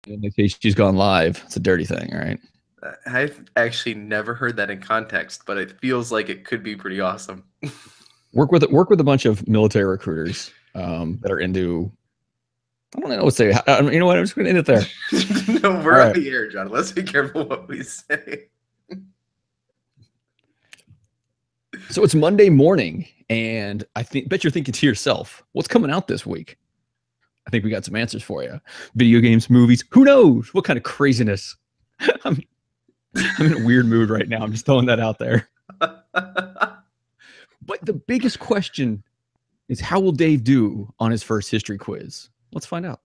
And they say she's gone live. It's a dirty thing, right? I've actually never heard that in context, but it feels like it could be pretty awesome. Work with a bunch of military recruiters that are into. I don't know what to say. You know what? I'm just going to end it there. No, we're All on right. the air, John. Let's be careful what we say. So it's Monday morning, and bet you're thinking to yourself, what's coming out this week? I think we got some answers for you. Video games, movies, who knows? What kind of craziness? I'm, I'm in a weird mood right now. I'm just throwing that out there. But the biggest question is, how will Dave do on his first history quiz? Let's find out.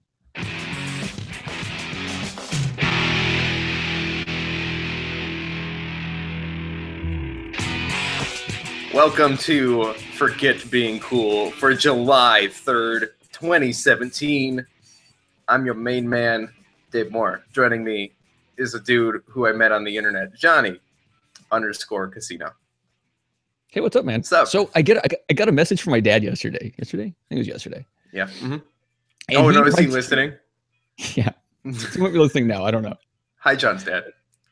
Welcome to Forget Being Cool for July 3rd, 2017. I'm your main man, Dave Moore. Joining me is a dude who I met on the internet, Jonny _Casino. Hey, what's up, man? What's up? So I got a message from my dad yesterday. Yesterday? I think it was yesterday. Yeah. Mm-hmm. Oh, no, is he listening? Yeah. He might be listening now. I don't know. Hi, John's dad.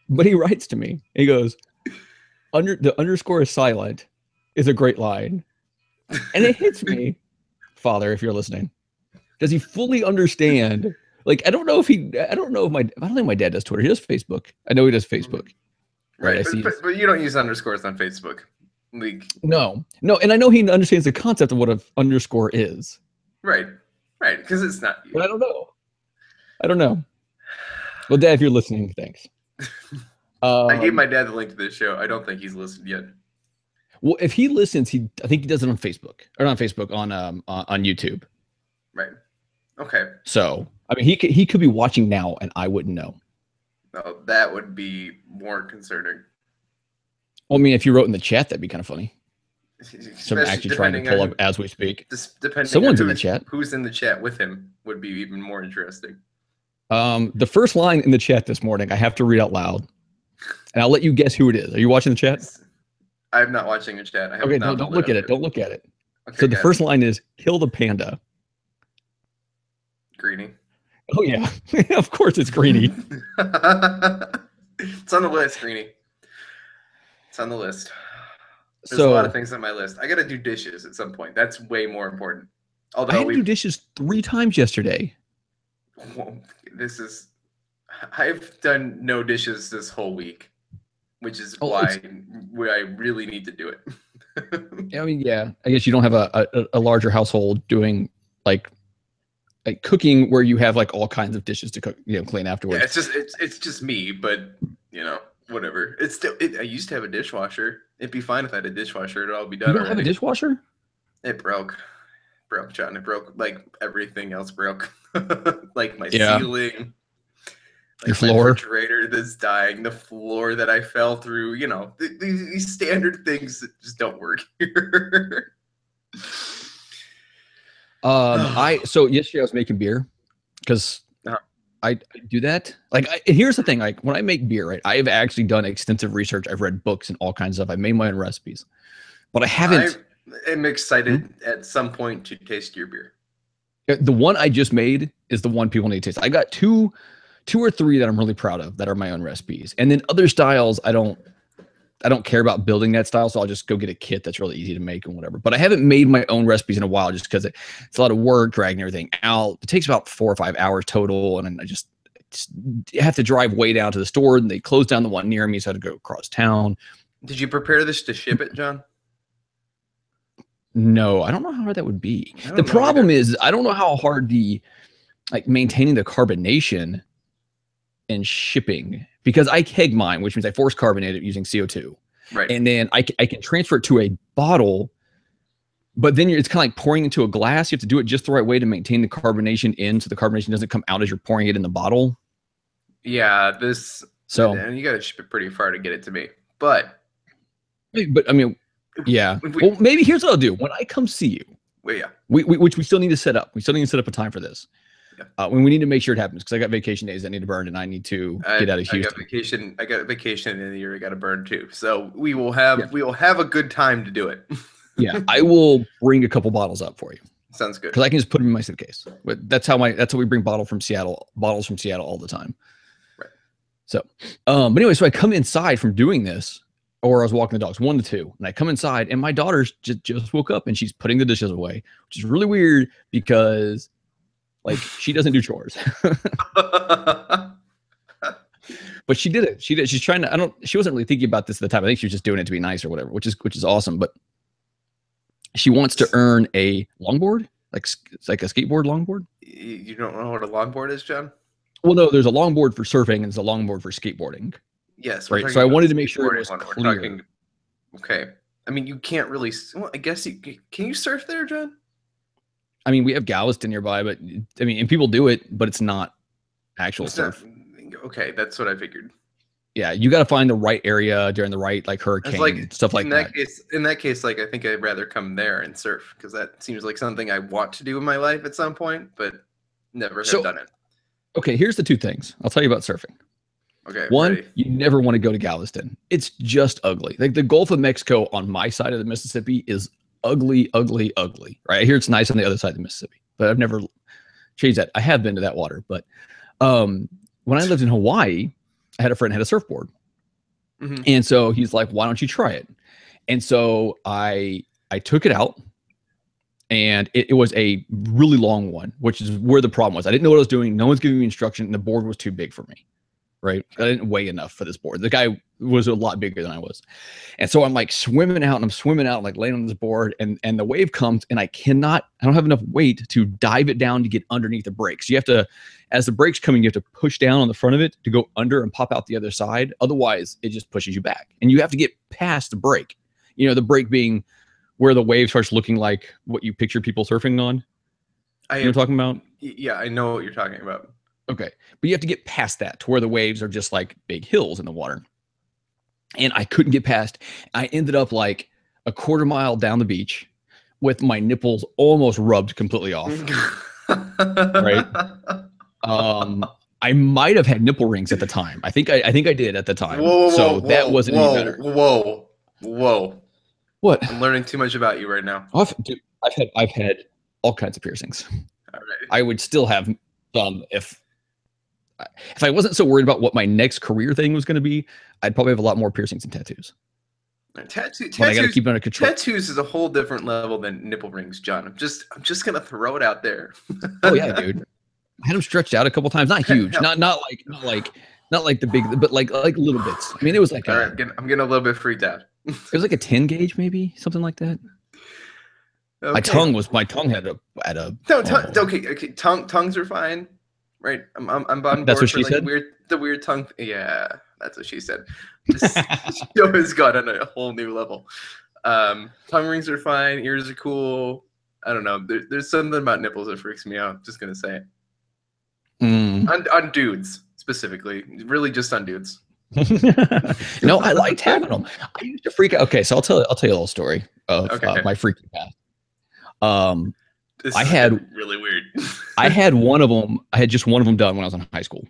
But he writes to me. He goes, the underscore is silent is a great line. And it hits me, Father, if you're listening. Does he fully understand? Like, I don't think my dad does Twitter. He does Facebook. I know he does Facebook. Right. But you don't use underscores on Facebook. No. And I know he understands the concept of what an underscore is. Right. Because it's not you. But I don't know. Well, Dad, if you're listening, thanks. I gave my dad the link to this show. I don't think he's listened yet. Well, if he listens, I think he does it on Facebook, or not on Facebook, on YouTube. Right. Okay. So, I mean, he could be watching now, and I wouldn't know. Oh, that would be more concerning. Well, I mean, if you wrote in the chat, that'd be kind of funny. So I'm actually trying to pull up as we speak. Someone's in the chat. Who's in the chat with him would be even more interesting. The first line in the chat this morning, I have to read out loud, and I'll let you guess who it is. Are you watching the chat? I'm not watching the chat. Okay, no, don't look at it. Don't look at it. Okay, so the first line is "Kill the panda." Greeny. Oh yeah, of course it's Greeny. It's on the list, Greeny. It's on the list. There's a lot of things on my list. I got to do dishes at some point. That's way more important. Although I had to do dishes 3 times yesterday. Well, I've done no dishes this whole week, which is why I really need to do it. I mean, yeah. I guess you don't have a larger household doing like cooking where you have like all kinds of dishes to cook, clean afterwards. Yeah, it's just me, but whatever. I used to have a dishwasher. It'd be fine if I had a dishwasher. It'd all be done. You don't have a dishwasher? It broke, John. It broke like everything else broke. Like my ceiling, like your floor, refrigerator that's dying, the floor that I fell through. These standard things that just don't work here. So yesterday I was making beer because I do that. Like, here's the thing: like when I make beer, right? I've actually done extensive research. I've read books and all kinds of stuff. I made my own recipes, but I haven't. I'm excited at some point to taste your beer. The one I just made is the one people need to taste. I got two or three that I'm really proud of that are my own recipes, and then other styles I don't care about building that style, so I'll just go get a kit that's really easy to make and whatever. But I haven't made my own recipes in a while just because it's a lot of work dragging everything out. It takes about 4 or 5 hours total, and I just have to drive way down to the store, and they closed down the one near me, so I had to go across town. Did you prepare this to ship it, John? No, I don't know how hard that would be. The problem is I don't know how hard maintaining the carbonation and shipping, because I keg mine, which means I force carbonate it using CO2. Right. And then I can transfer it to a bottle, but then it's kind of like pouring into a glass. You have to do it just the right way to maintain the carbonation in, so the carbonation doesn't come out as you're pouring it in the bottle. Yeah, and you got to ship it pretty far to get it to me. But I mean, yeah. Well, maybe here's what I'll do. When I come see you, well, yeah, which we still need to set up. We still need to set up a time for this. Yeah. When we need to make sure it happens, because I got vacation days that need to burn, and I need to get out of Houston. I got vacation in the year I got to burn too. So we will have a good time to do it. Yeah, I will bring a couple bottles up for you. Sounds good. because I can just put them in my suitcase. But that's how we bring bottles from Seattle all the time. Right. So, but anyway, so I come inside from doing this, or I was walking the dogs, 1 to 2, and I come inside, and my daughter's just woke up, and she's putting the dishes away, which is really weird because, like, she doesn't do chores. But she did it. She did. She's trying to. She wasn't really thinking about this at the time. I think she was just doing it to be nice or whatever, which is awesome. But she wants to earn a longboard, it's like a skateboard longboard. You don't know what a longboard is, John? Well, no, there's a longboard for surfing and there's a longboard for skateboarding. Yes. Right. So I wanted to make sure it was clear. Okay. I mean, you can't really. Well, I guess can you surf there, John? I mean, we have Galveston nearby, but I mean, and people do it, but it's not actual surf. Okay, that's what I figured. Yeah, you got to find the right area during the right hurricane, stuff like that. In that case, I think I'd rather come there and surf because that seems like something I want to do in my life at some point, but never have done it. Okay, here's the 2 things I'll tell you about surfing. Okay. One, ready. You never want to go to Galveston. It's just ugly. Like the Gulf of Mexico on my side of the Mississippi is ugly, ugly, ugly. Right? I hear it's nice on the other side of the Mississippi, but I've never changed that. I have been to that water, but when I lived in Hawaii, I had a friend who had a surfboard. Mm-hmm. And so he's like, why don't you try it? And so I took it out, and it was a really long one, which is where the problem was. I didn't know what I was doing. No one's giving me instruction, and the board was too big for me. Right. I didn't weigh enough for this board. The guy was a lot bigger than I was. And so I'm like swimming out, like laying on this board, and the wave comes, and I don't have enough weight to dive it down to get underneath the brakes. You have to, as the brake's coming, you have to push down on the front of it to go under and pop out the other side. Otherwise it just pushes you back, and you have to get past the brake, the brake being where the wave starts looking like what you picture people surfing on. You know what I'm talking about? Yeah, I know what you're talking about. Okay. But you have to get past that to where the waves are just like big hills in the water. And I couldn't get past. I ended up like a quarter mile down the beach with my nipples almost rubbed completely off. Right. I might have had nipple rings at the time. I think I did at the time. That wasn't any better. Whoa. What? I'm learning too much about you right now. I've had all kinds of piercings. All right. I would still have some if I wasn't so worried about what my next career thing was going to be. I'd probably have a lot more piercings and tattoos. Tattoos. I got to keep it under control. Tattoos is a whole different level than nipple rings, John. I'm just gonna throw it out there. Oh yeah, dude. I had them stretched out a couple times. Not huge. Not like the big, but like little bits. I mean, it was like. All right, I'm getting a little bit freaked out. It was like a 10 gauge, maybe something like that. Okay. My tongue had a. Okay. Tongues are fine. Right, I'm on board. That's what she said. The weird tongue. Yeah, that's what she said. This show has gone on a whole new level. Tongue rings are fine. Ears are cool. I don't know. There's something about nipples that freaks me out. Just gonna say it. On dudes specifically, really just on dudes. No, I liked having them. I used to freak out. Okay, so I'll tell you a little story of my freaking past. I had really weird. I had one of them. I had just one of them done when I was in high school.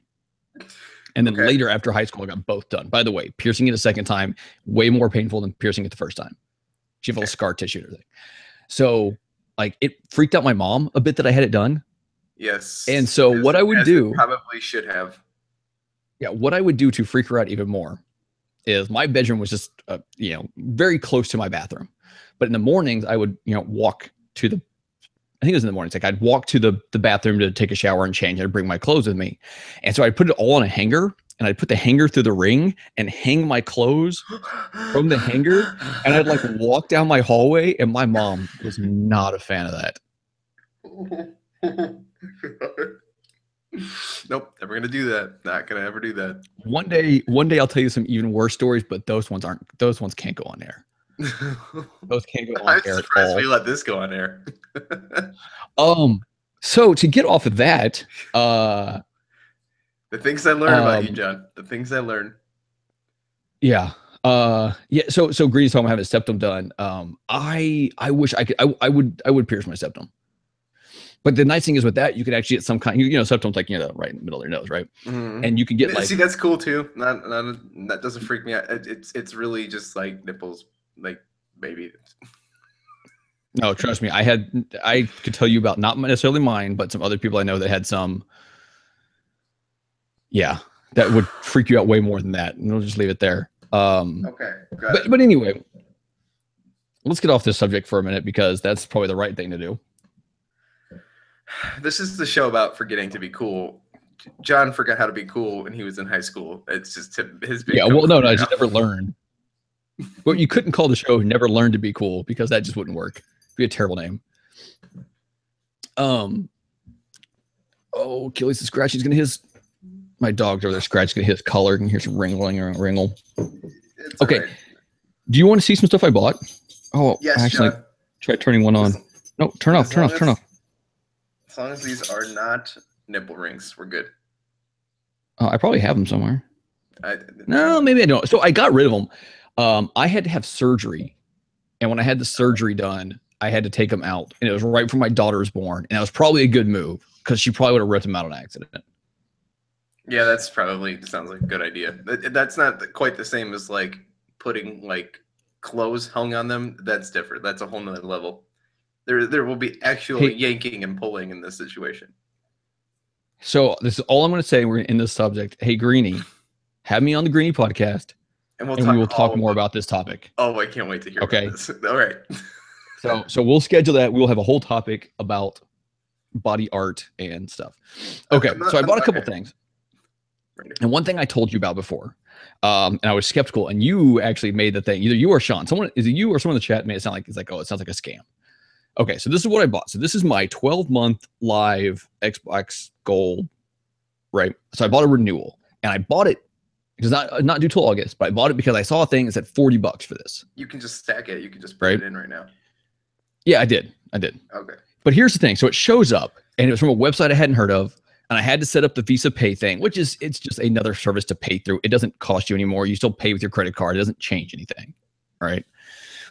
And then later after high school, I got both done. By the way, piercing it a second time, way more painful than piercing it the first time. She had a little scar tissue and everything. So like it freaked out my mom a bit that I had it done. Yes. And so what I would do. Probably should have. Yeah. What I would do to freak her out even more is my bedroom was just, very close to my bathroom. But in the mornings, I would, walk to the, I think it was in the mornings. Like I'd walk to the bathroom to take a shower and change. I'd bring my clothes with me. And so I'd put it all on a hanger, and I'd put the hanger through the ring and hang my clothes from the hanger. And I'd like walk down my hallway, and my mom was not a fan of that. Nope, never gonna do that. Not gonna ever do that. One day I'll tell you some even worse stories, but those ones can't go on air. Those can't go on air. I'm surprised we let this go on air. So to get off of that, the things I learned about you, John. The things I learned. Yeah. So Green's talking about having a septum done. I wish I could. I would pierce my septum. But the nice thing is with that, you could actually get some kind. Septum's like right in the middle of your nose, right? Mm-hmm. And you can get see that's cool too. That doesn't freak me out. It's really just like nipples, like baby. No, trust me. I could tell you about not necessarily mine, but some other people I know that had some. Yeah, that would freak you out way more than that. And we'll just leave it there. Okay, but anyway, let's get off this subject for a minute because that's probably the right thing to do. This is the show about forgetting to be cool. John forgot how to be cool when he was in high school. It's just his big. Yeah, well, no, I just never learned. But you couldn't call the show "Never Learned to Be Cool" because that just wouldn't work. It'd be a terrible name. Oh, Achilles is scratching. He's gonna his. My dog's over there scratching. Gonna hit his collar. And hear some wringle. Okay. Right. Do you want to see some stuff I bought? Oh, yes, actually, try turning one on. No, turn off. As long as these are not nipple rings, we're good. I probably have them somewhere. No, maybe I don't. So I got rid of them. I had to have surgery. And when I had the surgery done, I had to take them out. And it was right before my daughter was born. And that was probably a good move because she probably would have ripped them out on accident. Yeah, that's probably sounds like a good idea. That's not quite the same as like putting like clothes hung on them. That's different. That's a whole nother level. There will be actual yanking and pulling in this situation. So this is all I'm going to say. We're in this subject. Hey, Greenie, have me on the Greenie podcast, and we will talk more about this topic. Oh, I can't wait to hear about this. All right. So we'll schedule that. We will have a whole topic about body art and stuff. Okay, so I bought a couple things. And one thing I told you about before, and I was skeptical, and you actually made the thing. Either you or Sean, is it you or someone in the chat made it sound like it sounds like a scam. Okay, so this is what I bought. So this is my 12-month live Xbox Gold, right? So I bought a renewal, and I bought it because not due till August, but I bought it because I saw a thing that said $40 for this. You can just stack it. You can just put it in right now. Yeah, I did. Okay. But here's the thing. So it shows up, and it was from a website I hadn't heard of, and I had to set up the Visa Pay thing, it's just another service to pay through. It doesn't cost you anymore. You still pay with your credit card. It doesn't change anything, right?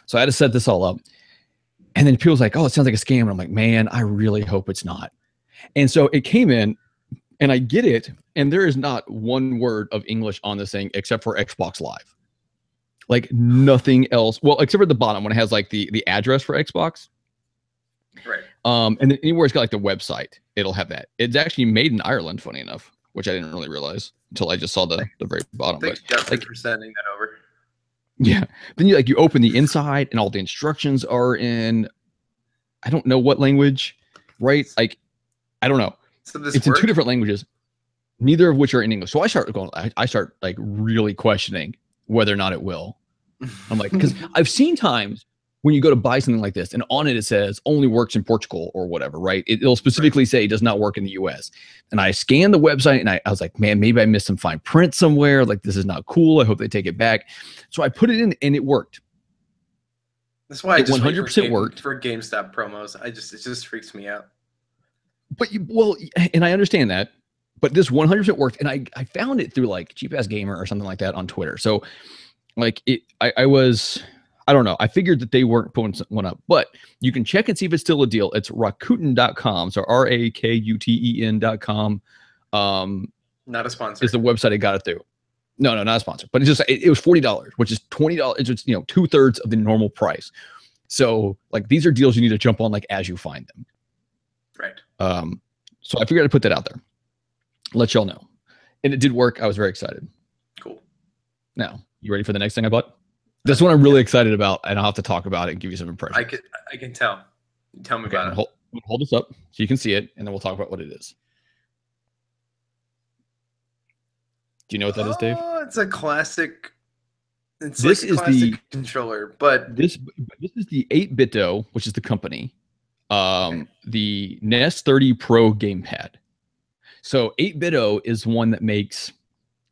So I had to set this all up. And then people's like, oh, it sounds like a scam. And I'm like, man, I really hope it's not. And so it came in and I get it. And there is not one word of English on this thing except for Xbox Live. Like nothing else. Well, except for the bottom when it has like the address for Xbox. Right. And then anywhere it's got like the website, it'll have that. It's actually made in Ireland, funny enough, which I didn't really realize until I just saw the very bottom. Thanks, Justin, for sending that over. Yeah. Then you open the inside and all the instructions are in, I don't know what language, right? Like, I don't know. So this it's in 2 different languages, neither of which are in English. So I start like really questioning whether or not it will. I'm like, because I've seen times when you go to buy something like this and on it says only works in Portugal or whatever, right? It'll specifically say it does not work in the US. And I scanned the website and I was like, man, maybe I missed some fine print somewhere. Like, this is not cool. I hope they take it back. So I put it in and it worked. That's why it 100% worked for GameStop promos. It just freaks me out. But and I understand that, but this 100% worked. And I found it through like Cheap Ass Gamer or something like that on Twitter. So like I don't know. I figured that they weren't putting one up, but you can check and see if it's still a deal. It's Rakuten.com. So RAKUTEN.com. Not a sponsor. Is the website I got it through. No, not a sponsor, but it was $40, which is $20. It's just, 2/3 of the normal price. So like, these are deals you need to jump on like as you find them. Right. So I figured I'd put that out there. Let y'all know. And it did work. I was very excited. Cool. Now, you ready for the next thing I bought? This one I'm really excited about, and I'll have to talk about it and give you some impressions. I can tell. Tell me about it. Hold this up so you can see it, and then we'll talk about what it is. Do you know what that is, Dave? Oh, it's a classic. This is the controller, but this is the 8BitDo, which is the company. The Nest 30 Pro gamepad. So 8BitDo is one that makes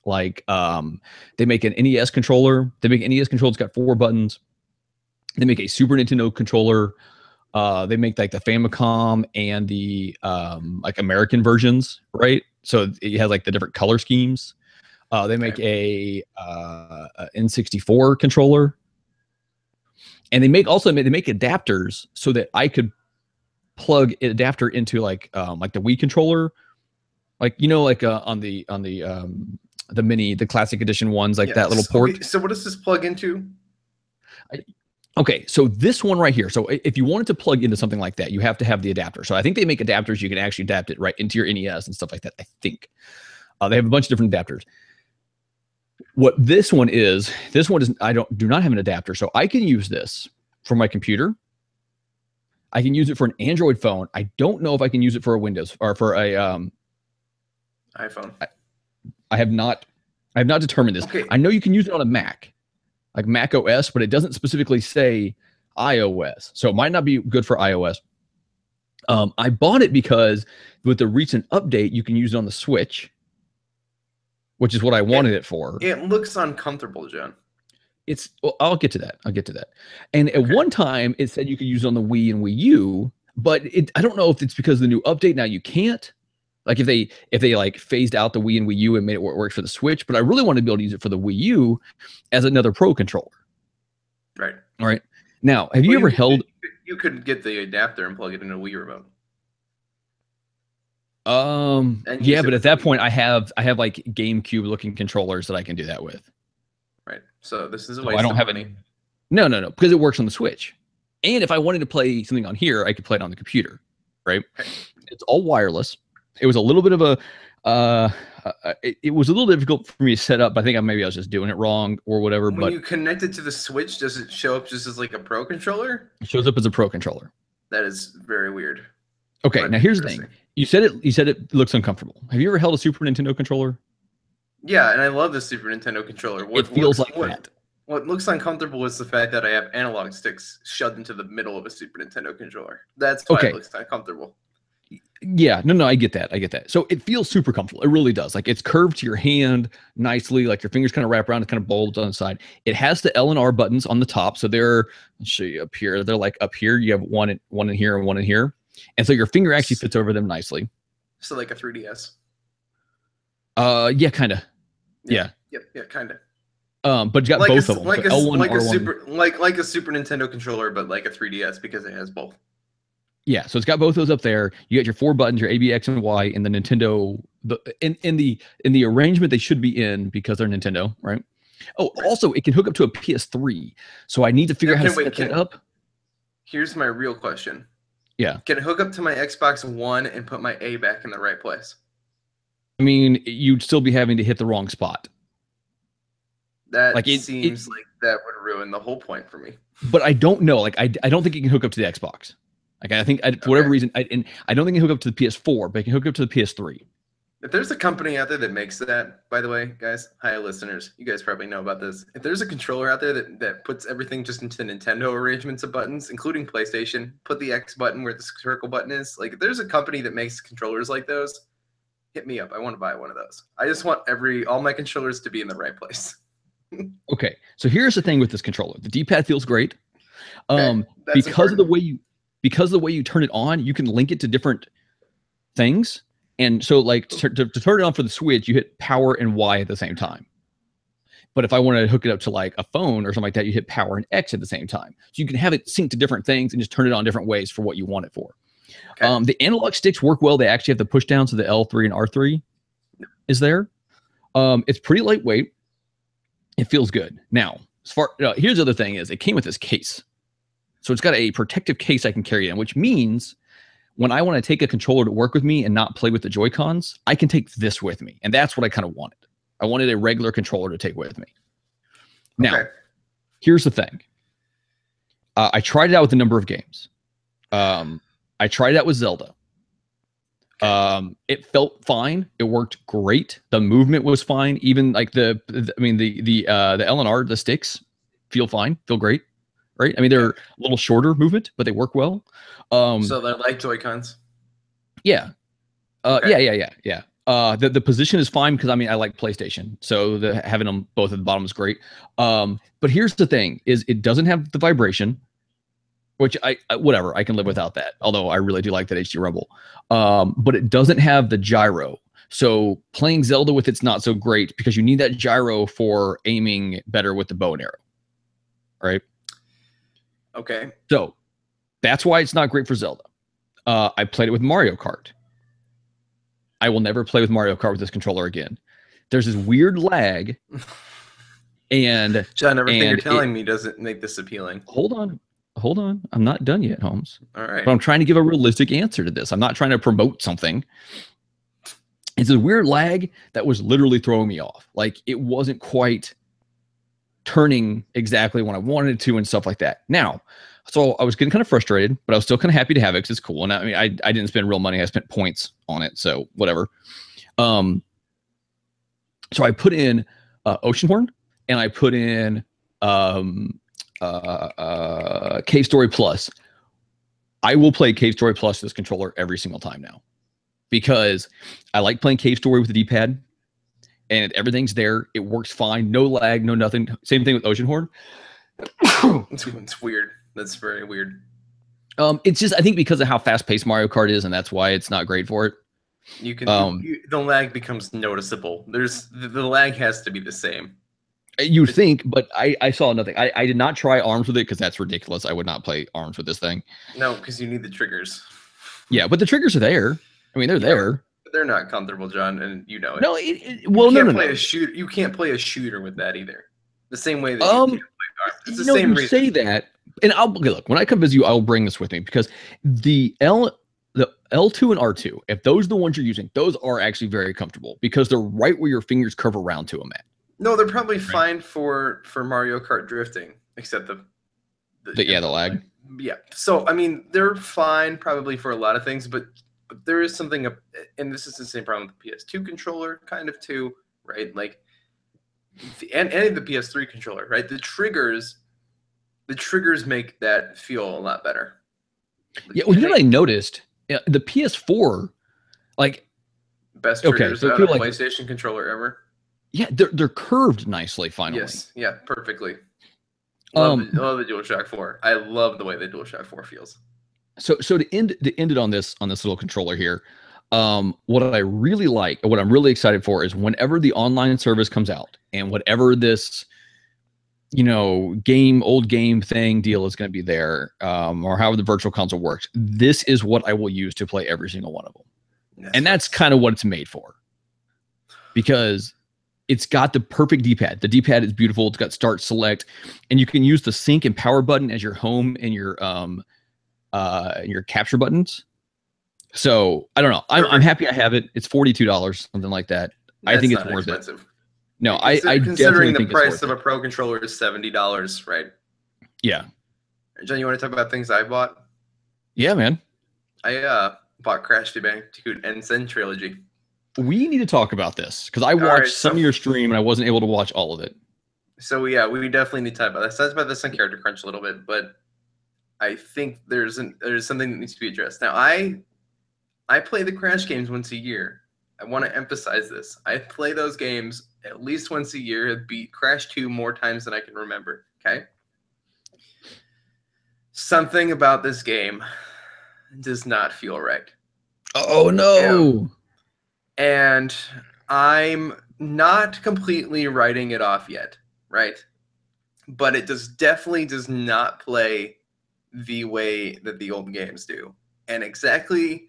like they make an NES controller. They make an NES controller. It's got 4 buttons. They make a Super Nintendo controller. They make like the Famicom and the like American versions, right? So it has like the different color schemes. They make a N64 controller, and they make adapters so that I could plug an adapter into like the Wii controller, like on the mini, the classic edition ones, like that little port. Okay, so what does this plug into? Okay, so this one right here. So if you wanted to plug into something like that, you have to have the adapter. So I think they make adapters you can actually adapt it right into your NES and stuff like that. I think they have a bunch of different adapters. What this one is I do not have an adapter, so I can use this for my computer. I can use it for an Android phone. I don't know if I can use it for a Windows or for a iPhone. I have not determined this. Okay. I know you can use it on a Mac, like Mac OS, but it doesn't specifically say iOS, so it might not be good for iOS. I bought it because with the recent update, you can use it on the Switch, which is what I wanted it for. It looks uncomfortable, John. Well, I'll get to that. And at one time, it said you could use it on the Wii and Wii U, but I don't know if it's because of the new update now you can't. Like if they like phased out the Wii and Wii U and made it work for the Switch, but I really want to be able to use it for the Wii U as another Pro controller. Right. All right. Now, have you ever held? You could get the adapter and plug it in a Wii remote. Yeah, but at that point, I have like GameCube looking controllers that I can do that with. Right. So this is a waste. I don't have any. No, because it works on the Switch. And if I wanted to play something on here, I could play it on the computer. Right. Okay. It's all wireless. It was a little bit of a it was a little difficult for me to set up. But I think maybe I was just doing it wrong or whatever. When you connect it to the Switch, does it show up just as like a Pro controller? It shows up as a Pro controller. That is very weird. Okay, now here's the thing. You said it looks uncomfortable. Have you ever held a Super Nintendo controller? Yeah, and I love the Super Nintendo controller. It feels like that. What looks uncomfortable is the fact that I have analog sticks shoved into the middle of a Super Nintendo controller. That's why it looks uncomfortable. Yeah, no, I get that. So it feels super comfortable. It really does. Like it's curved to your hand nicely. Like your fingers kind of wrap around. It kind of bulbs on the side. It has the L and R buttons on the top. So let's show you up here. They're like up here. You have one in here and one in here. And so your finger actually fits over them nicely. So like a 3DS. Yeah, kind of. Yeah. Yeah, kind of. But it's got like both of them. Like, so L1, like R1. like a Super Nintendo controller, but like a 3DS because it has both. Yeah, so it's got both those up there. You got your 4 buttons, your A, B, X, and Y, and the Nintendo. In the arrangement they should be in because they're Nintendo, right? Oh, also it can hook up to a PS3. So I need to figure out how to set that up. Here's my real question. Yeah. Can it hook up to my Xbox One and put my A back in the right place? I mean, you'd still be having to hit the wrong spot. That seems like that would ruin the whole point for me. But I don't know. Like I don't think it can hook up to the Xbox. Like I think for whatever reason, I don't think it can hook up to the PS4, but it can hook up to the PS3. If there's a company out there that makes that, by the way, guys, hi listeners, you guys probably know about this. If there's a controller out there that puts everything just into Nintendo arrangements of buttons, including PlayStation, put the X button where the circle button is. Like if there's a company that makes controllers like those, hit me up. I want to buy one of those. I just want all my controllers to be in the right place. Okay, so here's the thing with this controller. The D-pad feels great. Because of the way you turn it on, you can link it to different things. And so like to turn it on for the Switch, you hit power and Y at the same time. But if I want to hook it up to like a phone or something like that, you hit power and X at the same time. So you can have it sync to different things and just turn it on different ways for what you want it for. Okay. The analog sticks work well. They actually have the push down, so the L3 and R3 is there. It's pretty lightweight. It feels good. Now, here's the other thing is it came with this case. So it's got a protective case I can carry in, which means when I want to take a controller to work with me and not play with the Joy-Cons, I can take this with me. And that's what I kind of wanted. I wanted a regular controller to take with me. Now, here's the thing. I tried it out with a number of games. I tried it out with Zelda. It felt fine. It worked great. The movement was fine. Even like the L and R, the sticks feel fine, feel great. Right? I mean, they're a little shorter movement, but they work well. So they're like Joy-Cons? Yeah. Yeah. The position is fine because, I mean, I like PlayStation. So having them both at the bottom is great. But here's the thing, is it doesn't have the vibration, which I can live without that. Although I really do like that HD Rumble. But it doesn't have the gyro. So playing Zelda with it's not so great because you need that gyro for aiming better with the bow and arrow. Right? Okay. So that's why it's not great for Zelda. I played it with Mario Kart. I will never play with Mario Kart with this controller again. There's this weird lag And John, everything you're and telling me doesn't make this appealing. hold on, I'm not done yet, Holmes. All right. But I'm trying to give a realistic answer to this. I'm not trying to promote something. It's a weird lag that was literally throwing me off. Like it wasn't quite turning exactly when I wanted it to and stuff like that. Now, so I was getting kind of frustrated, but I was still kind of happy to have it because it's cool. And I mean, I didn't spend real money. I spent points on it. So whatever. So I put in Oceanhorn and I put in Cave Story Plus. I will play Cave Story Plus with this controller every single time now because I like playing Cave Story with the D-pad and everything's there. It works fine. No lag, no nothing. Same thing with Oceanhorn. It's weird. That's very weird. It's just, I think because of how fast-paced Mario Kart is, and that's why it's not great for it. You can the lag becomes noticeable. The lag has to be the same. You think, but I saw nothing. I did not try arms with it because that's ridiculous. I would not play arms with this thing. No, because you need the triggers. Yeah, but the triggers are there. I mean, they're there. But they're not comfortable, John, and you know it. No, A shooter. You can't play a shooter with that either. The same way that you can't play arms. It's the same reason. Say that, and look, when I come visit you, I'll bring this with me because the L2 and R2, if those are the ones you're using, those are actually very comfortable because they're right where your fingers curve around to them at. No, they're probably fine for Mario Kart drifting, except the lag. Yeah. So I mean, they're fine probably for a lot of things, but there is something, and this is the same problem with the PS2 controller, kind of too, right? Like, and the PS3 controller, right? The triggers make that feel a lot better. Yeah. Well, you know what I noticed? The PS4, like, best triggers out of a PlayStation controller ever. Yeah, they're curved nicely. Finally, yes, yeah, perfectly. Love the DualShock 4. I love the way the DualShock 4 feels. So to end it on this little controller here, what I really like, what I'm really excited for is whenever the online service comes out and whatever this, old game thing deal is going to be there, or however the virtual console works, this is what I will use to play every single one of them. And that's kind of what it's made for, because it's got the perfect D-pad. The D-pad is beautiful. It's got start, select, and you can use the sync and power button as your home and your capture buttons. So I don't know. I'm happy I have it. It's $42, something like that. I think it's worth it. No, I considering the price of a Pro controller is $70, right? Yeah. John, you want to talk about things I bought? Yeah, man. I bought Crash Bandicoot N. Trilogy. We need to talk about this because I watched some of your stream and I wasn't able to watch all of it. So yeah, we definitely need to talk about this. Let's talk about this on Character Crunch a little bit, but I think there's something that needs to be addressed. Now, I play the Crash games once a year. I want to emphasize this. I play those games at least once a year. I've beat Crash 2 more times than I can remember. Okay. Something about this game does not feel right. Oh no. And I'm not completely writing it off yet, right? But it definitely does not play the way that the old games do. And exactly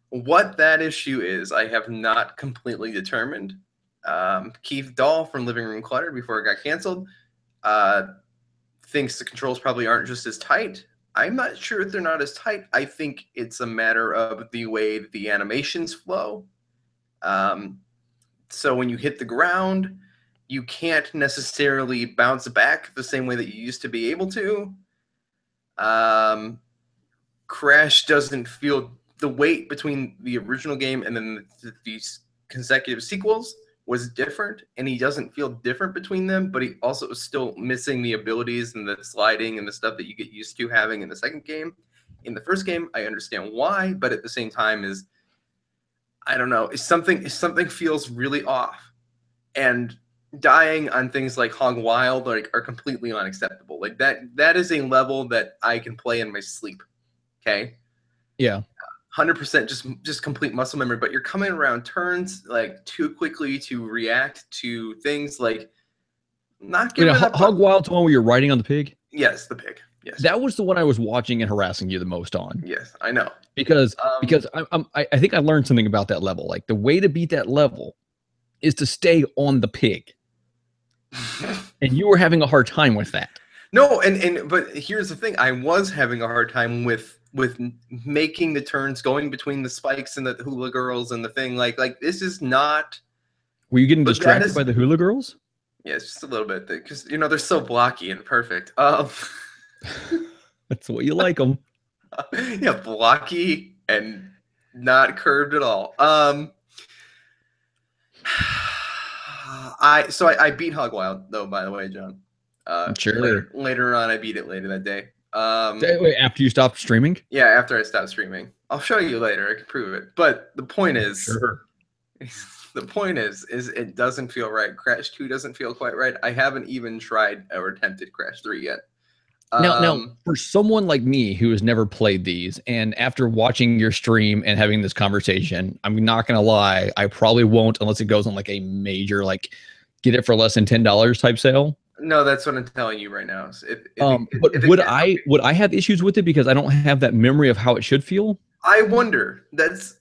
what that issue is, I have not completely determined. Keith Dahl from Living Room Clutter, before it got canceled, thinks the controls probably aren't just as tight. I'm not sure if they're not as tight. I think it's a matter of the way the animations flow. So when you hit the ground, you can't necessarily bounce back the same way that you used to be able to. Crash doesn't feel the weight between the original game and then these consecutive sequels was different, and he doesn't feel different between them, but he also is still missing the abilities and the sliding and the stuff that you get used to having in the second game. In the first game, I understand why, but at the same time I don't know, something feels really off. And dying on things like Hog Wild are completely unacceptable. Like that is a level that I can play in my sleep. Okay? Yeah. 100% just complete muscle memory, but you're coming around turns like too quickly to react to things, like not giving up. Hog Wild's the one where you're riding on the pig? Yes, the pig. Yes. That was the one I was watching and harassing you the most on. Yes, I know. Because I think I learned something about that level. Like the way to beat that level is to stay on the pig. And you were having a hard time with that. No, but here's the thing: I was having a hard time with making the turns, going between the spikes and the hula girls and the thing. Like this is not. Were you getting distracted by the hula girls? Yeah, it's just a little bit because they're so blocky and perfect. That's the way you like them. Yeah, blocky and not curved at all. I beat Hog Wild though, by the way, John. Sure. Later on, I beat it later that day. Wait, after you stopped streaming? Yeah, after I stopped streaming. I'll show you later. I can prove it. But the point is, sure. The point is it doesn't feel right. Crash 2 doesn't feel quite right. I haven't even tried or attempted Crash 3 yet. Now, for someone like me who has never played these, and after watching your stream and having this conversation, I'm not gonna lie, I probably won't unless it goes on like a major, like get it for less than $10 type sale. No, that's what I'm telling you right now. But would I have issues with it because I don't have that memory of how it should feel? I wonder. That's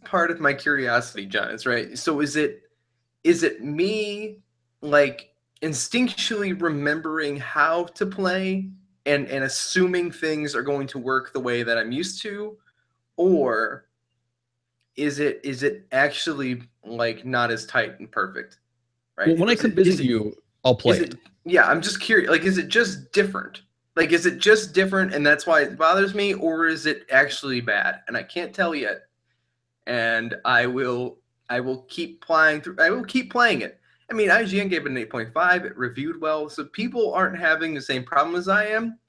part of my curiosity, John. Is right. So is it me like instinctually remembering how to play and assuming things are going to work the way that I'm used to, or is it actually like not as tight and perfect? Right. Well, when I come visit you, I'll play it. Yeah, I'm just curious. Like, is it just different? Like, is it just different, and that's why it bothers me, or is it actually bad? And I can't tell yet. And I will keep playing through. I will keep playing it. I mean, IGN gave it an 8.5. It reviewed well, so people aren't having the same problem as I am,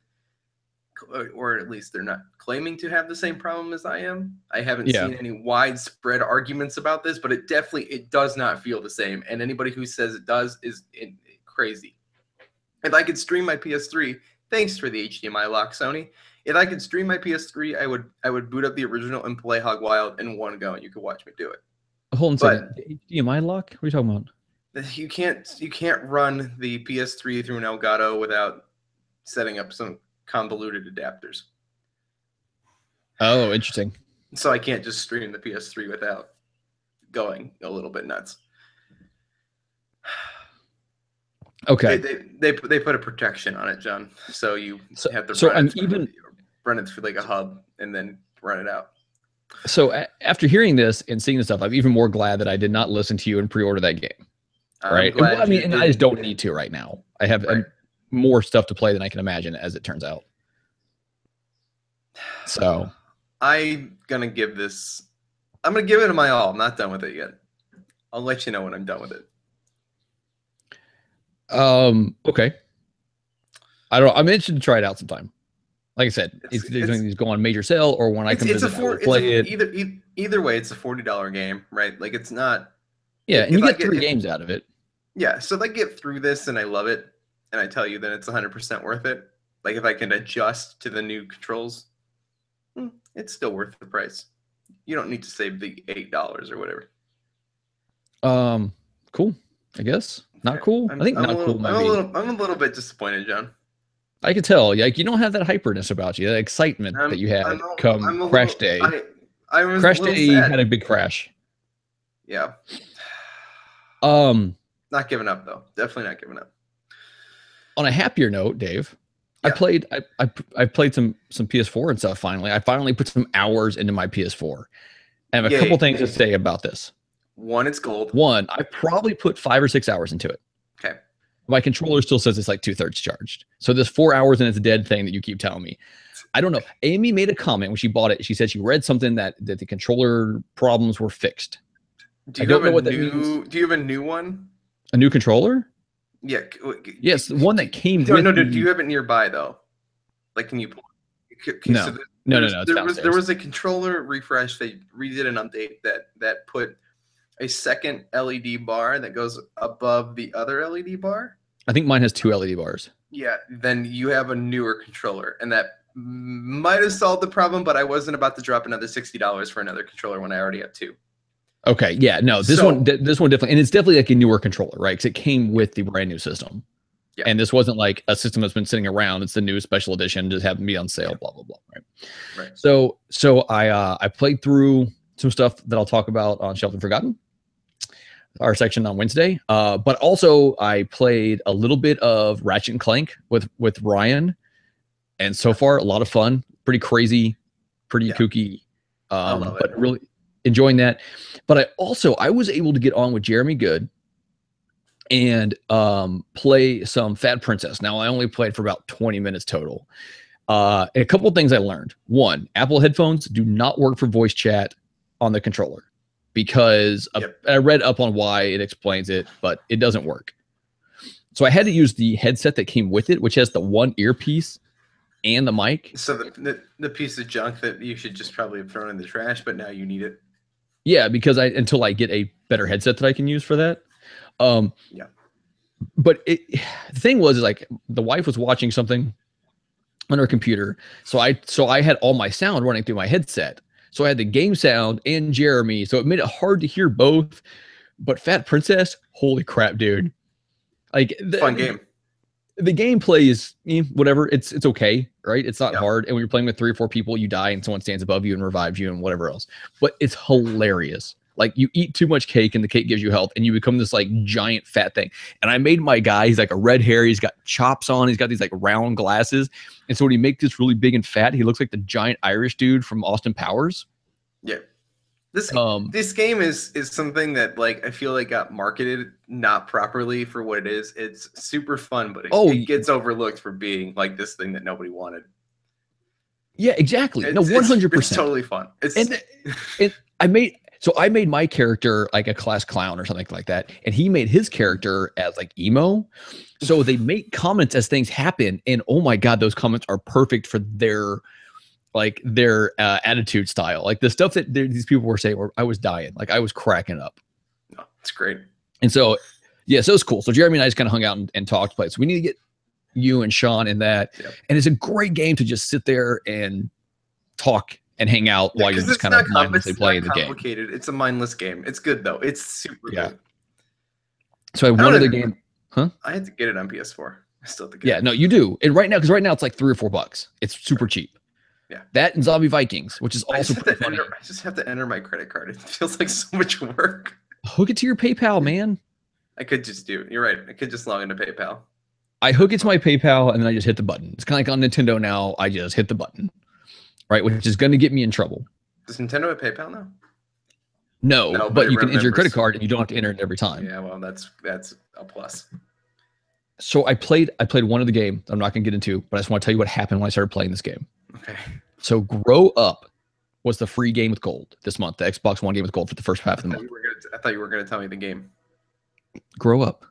or at least they're not claiming to have the same problem as I am. I haven't seen any widespread arguments about this, but it does not feel the same. And anybody who says it does is crazy. If I could stream my PS3, thanks for the HDMI lock, Sony. If I could stream my PS3, I would boot up the original and play Hog Wild in one go, and you could watch me do it. Hold on a second. The HDMI lock? What are you talking about? You can't run the PS3 through an Elgato without setting up some convoluted adapters. Oh, interesting. So I can't just stream the PS3 without going a little bit nuts. Okay. They put a protection on it, John. So you have to run it through like a hub and then run it out. So after hearing this and seeing this stuff, I'm even more glad that I did not listen to you and pre-order that game. Right. I mean, and I just don't need to right now. I have more stuff to play than I can imagine, as it turns out. So I'm gonna give it my all. I'm not done with it yet. I'll let you know when I'm done with it. Okay. I don't know. I'm interested to try it out sometime. Like I said, it's go on major sale or when I come visit, I will play it. Either way, it's a $40 game, right? Like it's not. Yeah, and you get 3 games out of it. Yeah, so if I get through this and I love it, and I tell you that it's 100% worth it, like if I can adjust to the new controls, it's still worth the price. You don't need to save the $8 or whatever. Cool. I guess not cool. I think not cool. I'm a little bit disappointed, John. I could tell. Like you don't have that hyperness about you, that excitement that you had come Crash Day. Crash Day had a big crash. Yeah. Not giving up though. Definitely not giving up. On a happier note, Dave, I played some PS4 and stuff. Finally, I finally put some hours into my PS4. I have a couple things to say about this. One, it's gold. One, I probably put 5 or 6 hours into it. Okay. My controller still says it's like 2/3 charged. So this 4 hours and it's dead thing that you keep telling me. I don't know. Amy made a comment when she bought it. She said she read something that the controller problems were fixed. Do you have a new one? A new controller? Yeah. Yes, the one that came with. No. Do you have it nearby though? Like, can you pull? No. So No. There was a controller refresh. They redid an update that put a second LED bar that goes above the other LED bar. I think mine has 2 LED bars. Yeah, then you have a newer controller, and that might have solved the problem. But I wasn't about to drop another $60 for another controller when I already have 2. Okay, yeah, no, this one definitely, and it's definitely like a newer controller, right? Because it came with the brand new system. Yeah. And this wasn't like a system that's been sitting around. It's the new special edition, just happened to be on sale, blah, blah, blah. Right. So I played through some stuff that I'll talk about on Shelved and Forgotten. our section on Wednesday. But also I played a little bit of Ratchet and Clank with Ryan, and so far a lot of fun, pretty crazy, pretty kooky, but really enjoying that. But I was able to get on with Jeremy Good and play some Fat Princess. Now I only played for about 20 minutes total. And a couple of things I learned. One, Apple headphones do not work for voice chat on the controller, because I read up on why, it explains it, but it doesn't work. So I had to use the headset that came with it, which has the one earpiece and the mic. So the piece of junk that you should just probably have thrown in the trash, but now you need it. Yeah, because until I get a better headset that I can use for that. But the thing was, is like the wife was watching something on her computer, so I had all my sound running through my headset. So I had the game sound and Jeremy, so it made it hard to hear both. But Fat Princess, holy crap, dude! Like fun game. The gameplay is whatever. It's okay, right? It's not hard. And when you're playing with 3 or 4 people, you die and someone stands above you and revives you and whatever else. But it's hilarious. Like you eat too much cake and the cake gives you health and you become this like giant fat thing. And I made my guy, he's like a red hair. He's got chops on. He's got these like round glasses. And so when he makes this really big and fat, he looks like the giant Irish dude from Austin Powers. Yeah. This game is something that like I feel like got marketed not properly for what it is. It's super fun, but it gets overlooked for being like this thing that nobody wanted. Yeah, exactly. No, 100%. It's totally fun. I made my character like a class clown or something like that, and he made his character as like emo. So they make comments as things happen, and oh my god, those comments are perfect for their attitude style. Like the stuff that these people were saying, I was dying, like I was cracking up. No, it's great. And so so it's cool. So Jeremy and I just kind of hung out and talked, play. So we need to get you and Sean in that, and it's a great game to just sit there and talk and hang out while you're just kind of mindlessly playing the game. It's a mindless game. It's good though. It's super good. So I one other game. Huh? I had to get it on PS4. I still have to get it. Yeah, no, you do. And right now it's like $3 or $4. It's super cheap. Yeah. That and Zombie Vikings, which is also pretty funny. I just have to enter my credit card. It feels like so much work. Hook it to your PayPal, man. I could just do it. You're right. I could just log into PayPal. I hook it to my PayPal and then I just hit the button. It's kind of like on Nintendo now. I just hit the button. Right, which is going to get me in trouble. Does Nintendo have PayPal now? No, but you can enter your credit card and you don't have to enter it every time. Yeah, well, that's a plus. So I played one of the game I'm not going to get into, but I just want to tell you what happened when I started playing this game. Okay. So Grow Up was the free game with gold this month. The Xbox One game with gold for the first half of the month. I thought you were going to tell me the game. Grow Up.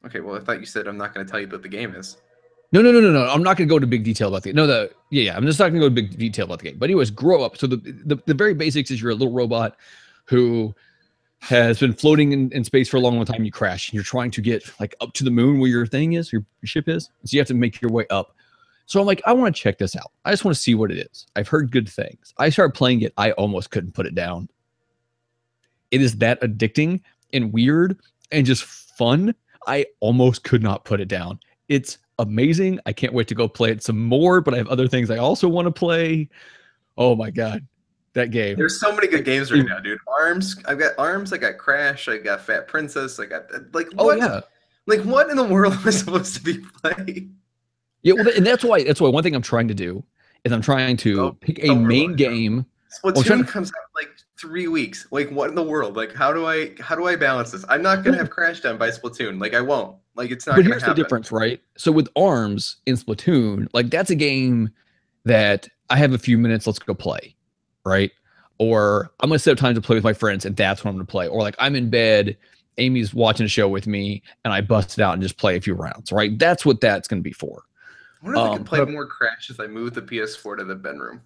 Okay, well, I thought you said I'm not going to tell you what the game is. No. I'm not going to go into big detail about the game. I'm just not going to go into big detail about the game. But anyways, Grow Up. So the very basics is you're a little robot who has been floating in space for a long time. You crash and you're trying to get like up to the moon where your thing is, your ship is. So you have to make your way up. So I'm like, I want to check this out. I just want to see what it is. I've heard good things. I started playing it. I almost couldn't put it down. It is that addicting and weird and just fun. I almost could not put it down. It's amazing. I can't wait to go play it some more, but I have other things I also want to play. Oh my god, that game. There's so many good games right now, dude. I've got Arms, I got Crash, I got Fat Princess, I got like what? Like what in the world am I supposed to be playing? Yeah, well, and that's why one thing I'm trying to do is I'm trying to pick a main game. Splatoon comes out in like 3 weeks. Like what in the world? Like how do I balance this? I'm not gonna have Crash done by Splatoon. Like I won't. Like it's not. But here's the difference, right? So with Arms in Splatoon, like that's a game that I have a few minutes. Let's go play, right? Or I'm gonna set up time to play with my friends, and that's when I'm gonna play. Or like I'm in bed, Amy's watching a show with me, and I bust it out and just play a few rounds, right? That's what that's gonna be for. I wonder if I can play more Crash if I move the PS4 to the bedroom.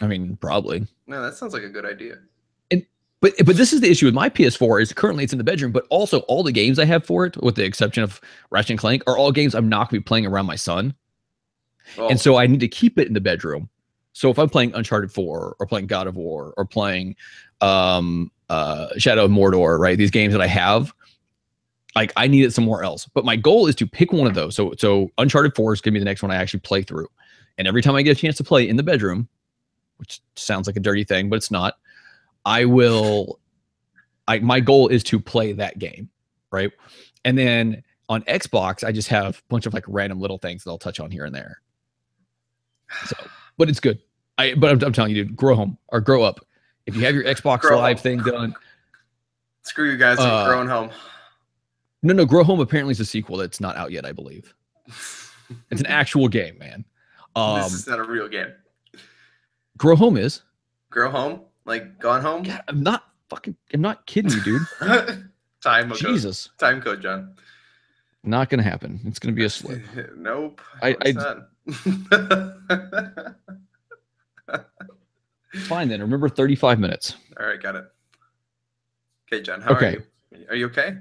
I mean, probably. No, that sounds like a good idea. But this is the issue with my PS4 is currently it's in the bedroom, but also all the games I have for it, with the exception of Ratchet and Clank, are all games I'm not going to be playing around my son. Oh. And so I need to keep it in the bedroom. So if I'm playing Uncharted 4 or playing God of War or playing Shadow of Mordor, right? These games that I have, like I need it somewhere else. But my goal is to pick one of those. So Uncharted 4 is going to be the next one I actually play through. And every time I get a chance to play in the bedroom, which sounds like a dirty thing, but it's not, I will my goal is to play that game, right? And then on Xbox, I just have a bunch of like random little things that I'll touch on here and there. So, but it's good. But I'm telling you, dude, grow up. If you have your Xbox Grow Live home. thing done, Screw you guys with growing home. No, Grow Home apparently is a sequel that's not out yet, I believe. It's an actual game, man. This is not a real game. Grow Home is. Grow Home? Like Gone Home? God, I'm not kidding you, dude. Time Jesus. Code. Time code, John. Not gonna happen. It's gonna be a slip. Nope. Fine then. Remember 35 minutes. All right, got it. Okay, John. How are you? Are you okay?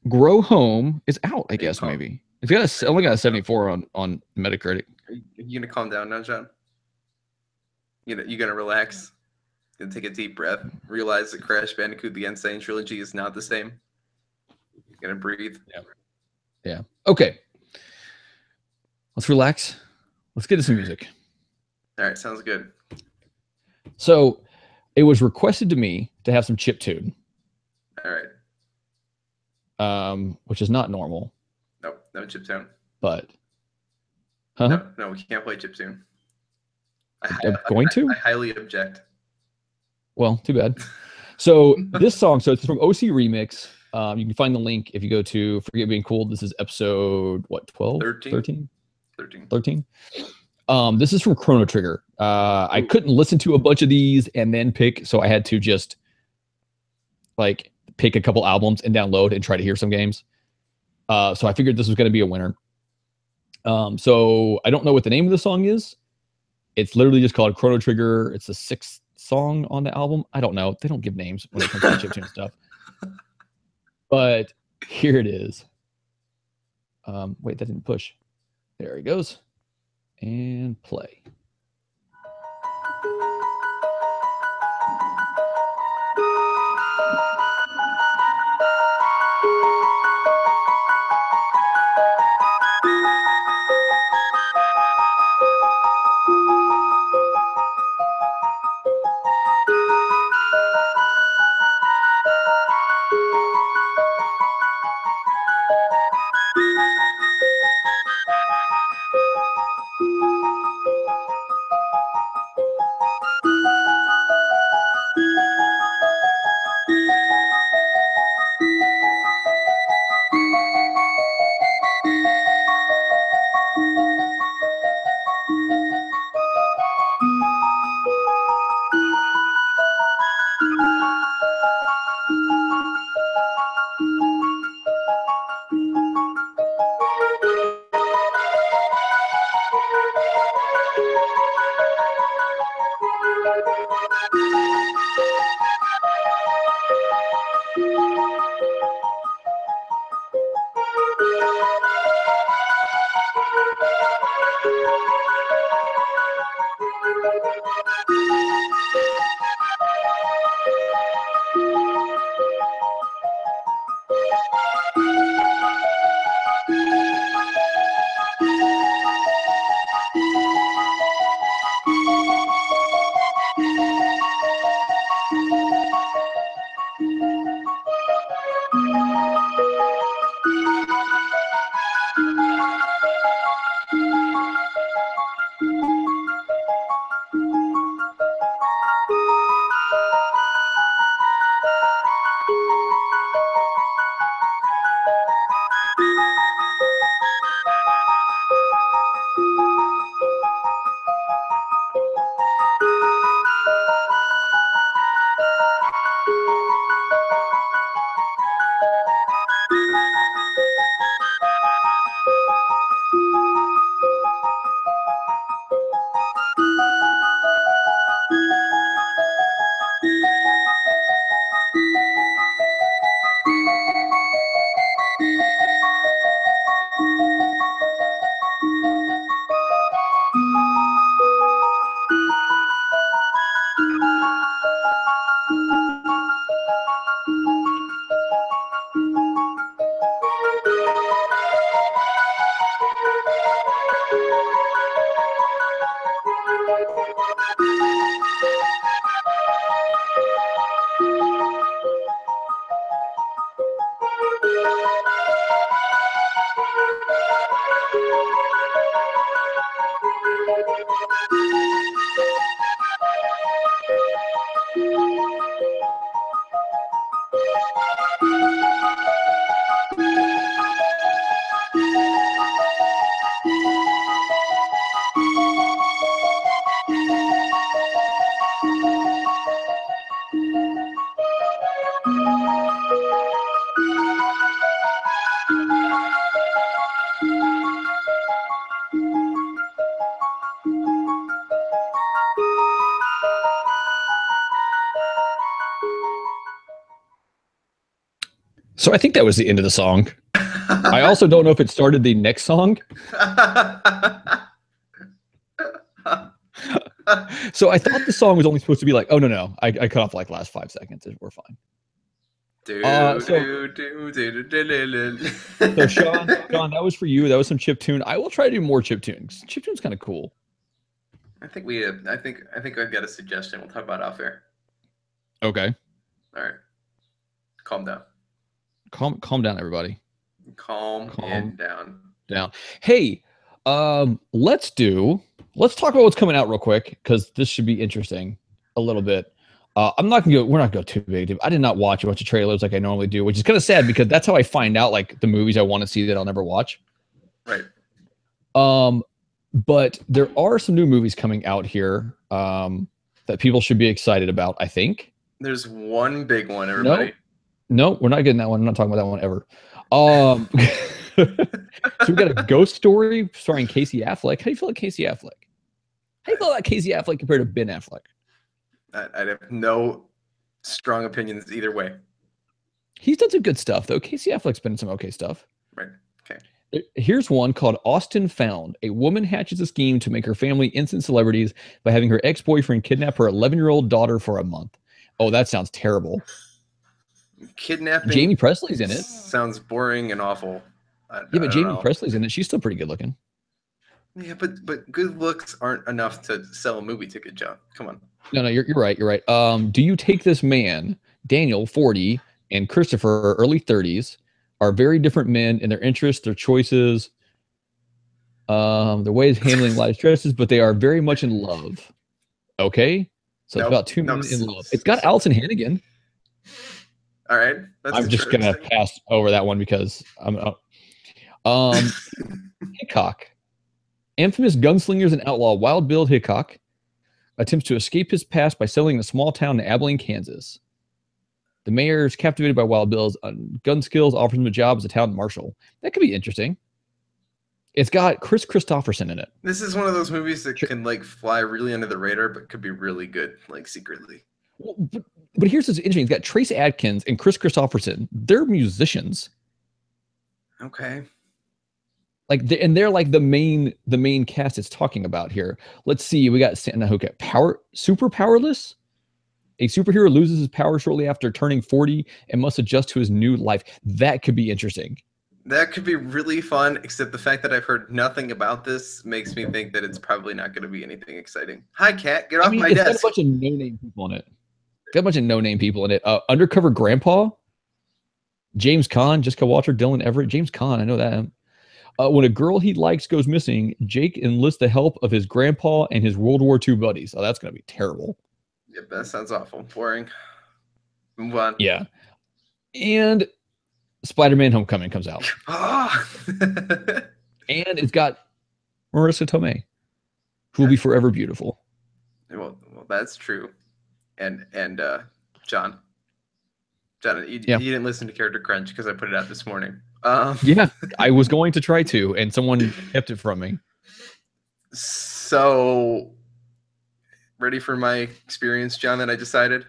Grow Home is out, I guess, maybe. It's only got a 74 on Metacritic. Are you gonna calm down now, John? You gonna relax? Gonna take a deep breath. Realize that Crash Bandicoot: The Insane Trilogy is not the same. You're gonna breathe. Yeah. Okay. Let's relax. Let's get to some music. All right, sounds good. So, it was requested to me to have some chiptune. All right. Which is not normal. Nope, no chiptune. But, no, we can't play chiptune. I'm going to? I highly object. Well, too bad. So this song, it's from OC Remix. You can find the link if you go to Forget Being Cool. This is episode, 12? 13. This is from Chrono Trigger. I couldn't listen to a bunch of these and then pick, so I had to just like pick a couple albums and download and try to hear some games. So I figured this was going to be a winner. So I don't know what the name of the song is. It's literally just called Chrono Trigger. It's the 6th song on the album. I don't know. They don't give names when it comes to chiptune stuff. But here it is. Wait, that didn't push. There it goes. And play. So I think that was the end of the song. I also don't know if it started the next song. So I thought the song was only supposed to be like, oh no, I cut off like last 5 seconds. We're fine. So Sean, that was for you. That was some chiptune. I will try to do more chiptunes. Chiptune's kind of cool. I think I've got a suggestion. We'll talk about off air. Okay. All right. Calm down. Calm down, everybody. Calm down. Hey, let's talk about what's coming out real quick, because this should be interesting a little bit. We're not gonna go too big. I did not watch a bunch of trailers like I normally do, which is kind of sad because that's how I find out like the movies I want to see that I'll never watch. Right. But there are some new movies coming out here that people should be excited about, I think. There's one big one, everybody. No, we're not getting that one. I'm not talking about that one ever. So we got a Ghost Story starring Casey Affleck. How do you feel like Casey Affleck? How do you feel about Casey Affleck compared to Ben Affleck? I have no strong opinions either way. He's done some good stuff, though. Casey Affleck's been in some okay stuff. Right. Okay. Here's one called Austin Found. A woman hatches a scheme to make her family instant celebrities by having her ex-boyfriend kidnap her 11-year-old daughter for a month. Oh, that sounds terrible. Kidnapping. Jamie Presley's in it. Sounds boring and awful. But Jamie Presley's in it. She's still pretty good looking. Yeah, but good looks aren't enough to sell a movie ticket, John. Come on. No, you're right. You're right. Do you take this man, Daniel, 40, and Christopher, early 30s, are very different men in their interests, their choices, their ways of handling life stresses, but they are very much in love. Okay? So it's about two men in love. It's got Allison Hannigan. All right. I'm just going to pass over that one because I'm Hickok. Infamous gunslingers and outlaw Wild Bill Hickok attempts to escape his past by settling in a small town in Abilene, Kansas. The mayor is captivated by Wild Bill's gun skills, offers him a job as a town marshal. That could be interesting. It's got Chris Christopherson in it. This is one of those movies that can like fly really under the radar, but could be really good, like secretly. Well, but here's what's interesting. It's got Trace Adkins and Chris Christopherson. They're musicians. Okay. They're like the main cast it's talking about here. Let's see. We got super powerless. A superhero loses his power shortly after turning 40 and must adjust to his new life. That could be interesting. That could be really fun, except the fact that I've heard nothing about this makes me think that it's probably not going to be anything exciting. Hi, Kat. Get off my desk. It's got a bunch of no-name people in it. Undercover Grandpa, James Caan, Jessica Walter, Dylan Everett. James Caan, I know that. When a girl he likes goes missing, Jake enlists the help of his grandpa and his World War II buddies. Oh, that's going to be terrible. Yep, that sounds awful. Boring. Move on. Yeah. And Spider-Man Homecoming comes out. And it's got Marissa Tomei, who will be forever beautiful. Well, that's true. And John, you didn't listen to Character Crunch because I put it out this morning. Yeah, I was going to try to, and someone kept it from me. So, ready for my experience, John, that I decided?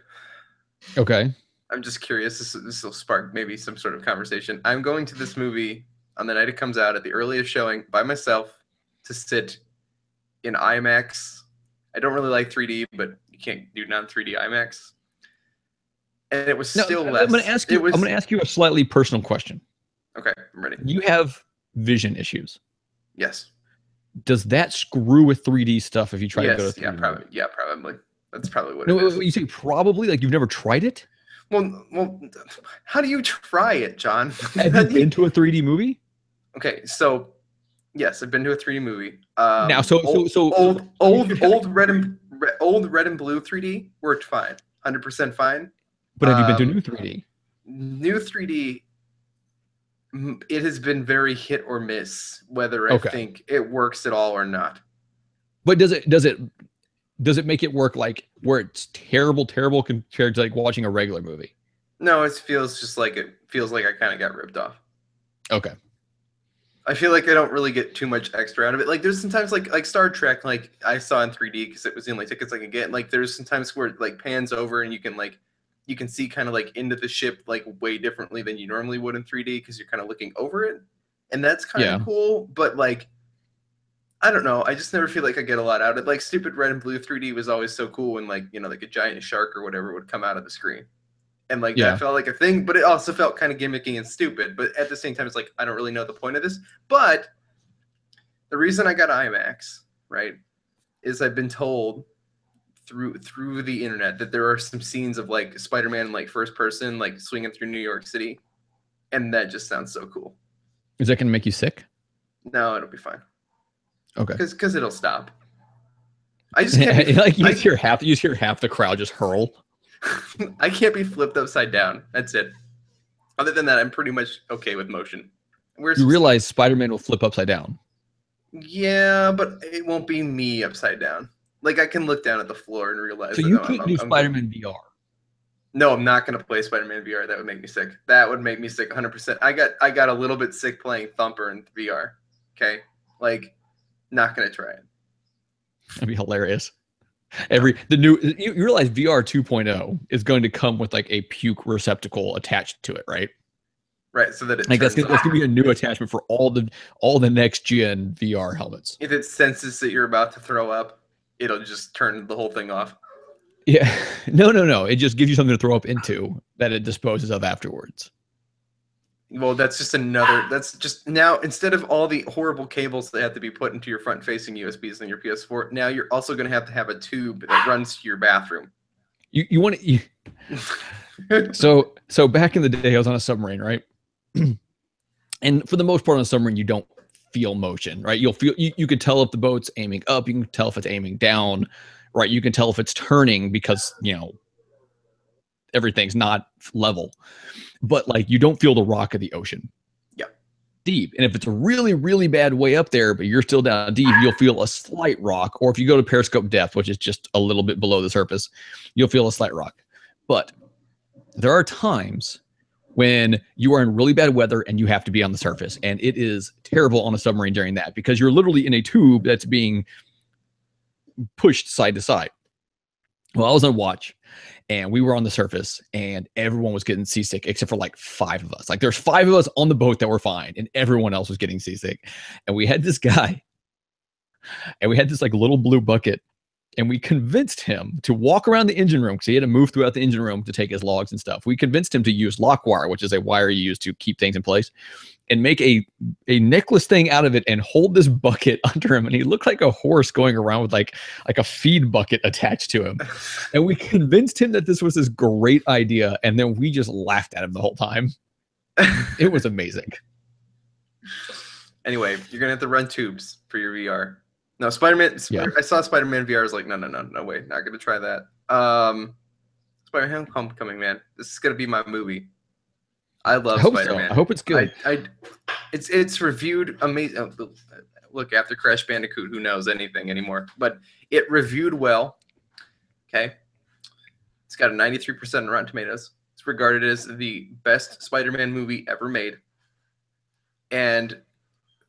Okay. I'm just curious. This will spark maybe some sort of conversation. I'm going to this movie on the night it comes out at the earliest showing by myself to sit in IMAX. I don't really like 3D, but you can't do non-3D IMAX. And it was still less. I'm going to ask you a slightly personal question. Okay, I'm ready. You have vision issues. Yes. Does that screw with 3D stuff if you try to go to 3D? Yeah, probably. That's probably what it is. You say probably? Like you've never tried it? Well, how do you try it, John? Have you been to a 3D movie? Okay, so yes, I've been to a 3D movie. Now, Old red and blue 3D worked fine, 100% fine. But have you been to new 3D? New 3D, it has been very hit or miss whether I think it works at all or not. But does it make it work like where it's terrible compared to like watching a regular movie? No, it feels like I kind of got ripped off. Okay. I feel like I don't really get too much extra out of it. Like there's sometimes like Star Trek, like I saw in 3D because it was the only tickets I could get. Like there's sometimes where it like pans over and you can see kind of like into the ship like way differently than you normally would in 3D because you're kind of looking over it, and that's kind of cool. But like, I don't know, I just never feel like I get a lot out of it. Like stupid red and blue 3D was always so cool when like like a giant shark or whatever would come out of the screen. And like that felt like a thing, but it also felt kind of gimmicky and stupid. But at the same time, it's like I don't really know the point of this. But the reason I got IMAX, right, is I've been told through the internet that there are some scenes of like Spider-Man like first person like swinging through New York City, and that just sounds so cool. Is that going to make you sick? No, it'll be fine. Okay. Because it'll stop. I just can't. You just hear half the crowd just hurl. I can't be flipped upside down. That's it. Other than that, I'm pretty much okay with motion. You realize Spider-Man will flip upside down. Yeah, but it won't be me upside down. Like I can look down at the floor and realize. So you couldn't do Spider-Man VR. No, I'm not going to play Spider-Man VR. That would make me sick. That would make me sick 100%. I got a little bit sick playing Thumper in VR. Okay, like not going to try it. That'd be hilarious. You realize VR 2.0 is going to come with like a puke receptacle attached to it, right? Right, so that that's going to be a new attachment for all the next gen VR helmets. If it senses that you're about to throw up, it'll just turn the whole thing off. Yeah, no. It just gives you something to throw up into that it disposes of afterwards. Well, that's just now instead of all the horrible cables that have to be put into your front-facing USBs in your PS4, now you're also going to have a tube that runs to your bathroom. You want to so back in the day, I was on a submarine, right? And for the most part on a submarine, you don't feel motion, right? You can tell if the boat's aiming up, you can tell if it's aiming down, right? You can tell if it's turning because everything's not level. But like you don't feel the rock of the ocean. Yeah. Deep. And if it's a really, really bad way up there, but you're still down deep, you'll feel a slight rock. Or if you go to periscope depth, which is just a little bit below the surface, you'll feel a slight rock. But there are times when you are in really bad weather and you have to be on the surface. And it is terrible on a submarine during that because you're literally in a tube that's being pushed side to side. Well, I was on watch and we were on the surface and everyone was getting seasick except for like 5 of us. Like there's 5 of us on the boat that were fine and everyone else was getting seasick. And we had this guy and we had this like little blue bucket and we convinced him to walk around the engine room because he had to move throughout the engine room to take his logs and stuff. We convinced him to use lock wire, which is a wire you use to keep things in place, and make a necklace thing out of it and hold this bucket under him. And he looked like a horse going around with like a feed bucket attached to him. And we convinced him that this was this great idea. And then we just laughed at him the whole time. It was amazing. Anyway, you're going to have to run tubes for your VR. No, Spider-Man. Yeah. I saw Spider-Man VR. I was like, no way, not going to try that. Spider-Man Homecoming, man. This is going to be my movie. I love Spider-Man. So. I hope it's good. It's reviewed amazing. Look, after Crash Bandicoot, who knows anything anymore? But it reviewed well. Okay, it's got a 93% on Rotten Tomatoes. It's regarded as the best Spider-Man movie ever made. And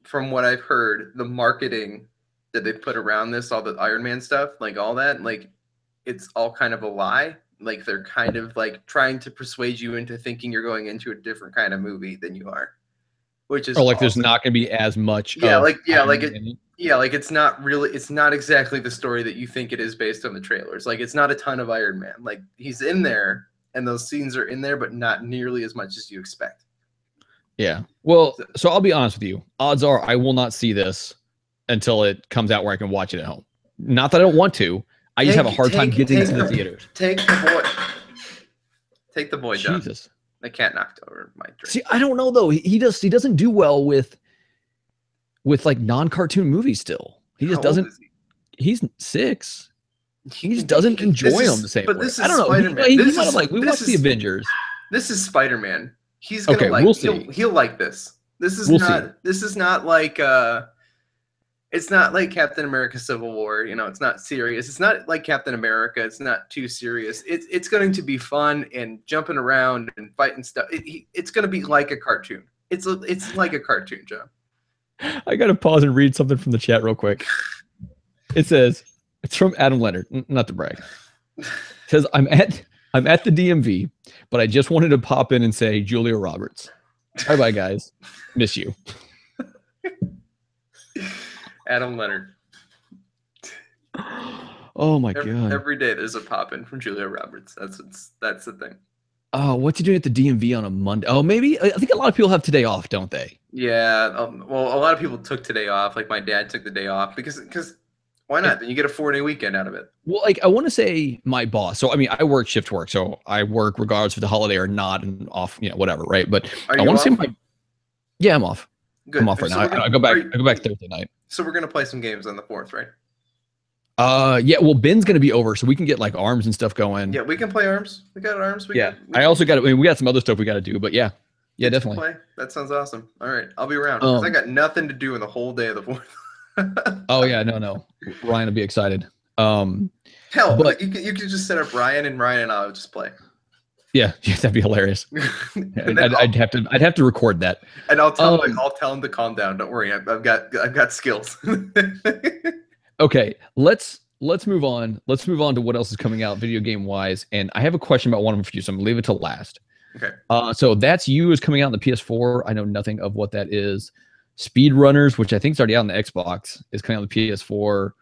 from what I've heard, the marketing that they put around this, all the Iron Man stuff, like all that, like it's all kind of a lie. Like they're kind of like trying to persuade you into thinking you're going into a different kind of movie than you are, which is like there's not going to be as much. It's not really, it's not exactly the story that you think it is based on the trailers. Like it's not a ton of Iron Man. Like he's in there and those scenes are in there, but not nearly as much as you expect. Yeah. Well, so I'll be honest with you. Odds are I will not see this until it comes out where I can watch it at home. Not that I don't want to. I just have a hard time getting into the theaters. Take Take the boy down. Jesus. The cat knocked over my drink. See, I don't know though. He doesn't do well with like non-cartoon movies still. He just How old doesn't. is he? He's 6. He just doesn't enjoy them the same way. This is I don't know. Spider-Man. He might have like we watched the Avengers. This is Spider-Man. He's gonna Okay, like. we'll see. He'll like this. This is We'll not. see. This is not like. It's not like Captain America: Civil War. You know, it's not serious. It's not like Captain America. It's not too serious. It's going to be fun and jumping around and fighting stuff. It's going to be like a cartoon. It's like a cartoon, Joe. I gotta pause and read something from the chat real quick. It says it's from Adam Leonard, not to brag. It says I'm at the DMV, but I just wanted to pop in and say Julia Roberts. Bye guys, miss you. Adam Leonard. Oh my god! Every day there's a pop in from Julia Roberts. That's the thing. Oh, what's he doing at the DMV on a Monday? Oh, maybe I think a lot of people have today off, don't they? Yeah. Well, a lot of people took today off. Like my dad took the day off because why not? Then you get a 4-day weekend out of it. Well, like I want to say my boss. So I mean, I work shift work, so I work regardless of the holiday or not, and off, whatever, right? But I want to say I'm off. Good. I'm off right now. I go back Thursday night. So we're gonna play some games on the 4th, right? Yeah. Well, Ben's gonna be over, so we can get like arms and stuff going. Yeah, we can play arms. We got arms. I mean, we got some other stuff we got to do, but yeah, definitely. Play. That sounds awesome. All right, I'll be around because I got nothing to do in the whole day of the 4th. Oh yeah, no. Ryan will be excited. Hell, but you could just set up Ryan and I would just play. Yeah, that'd be hilarious. I'd have to record that. And I'll tell him to calm down. Don't worry, I've got skills. Okay, let's move on. Let's move on to what else is coming out video game wise. And I have a question about one of them for you, so I'm gonna leave it till last. Okay. So That's You is coming out on the PS4. I know nothing of what that is. Speedrunners, which I think is already out on the Xbox, is coming out on the PS4.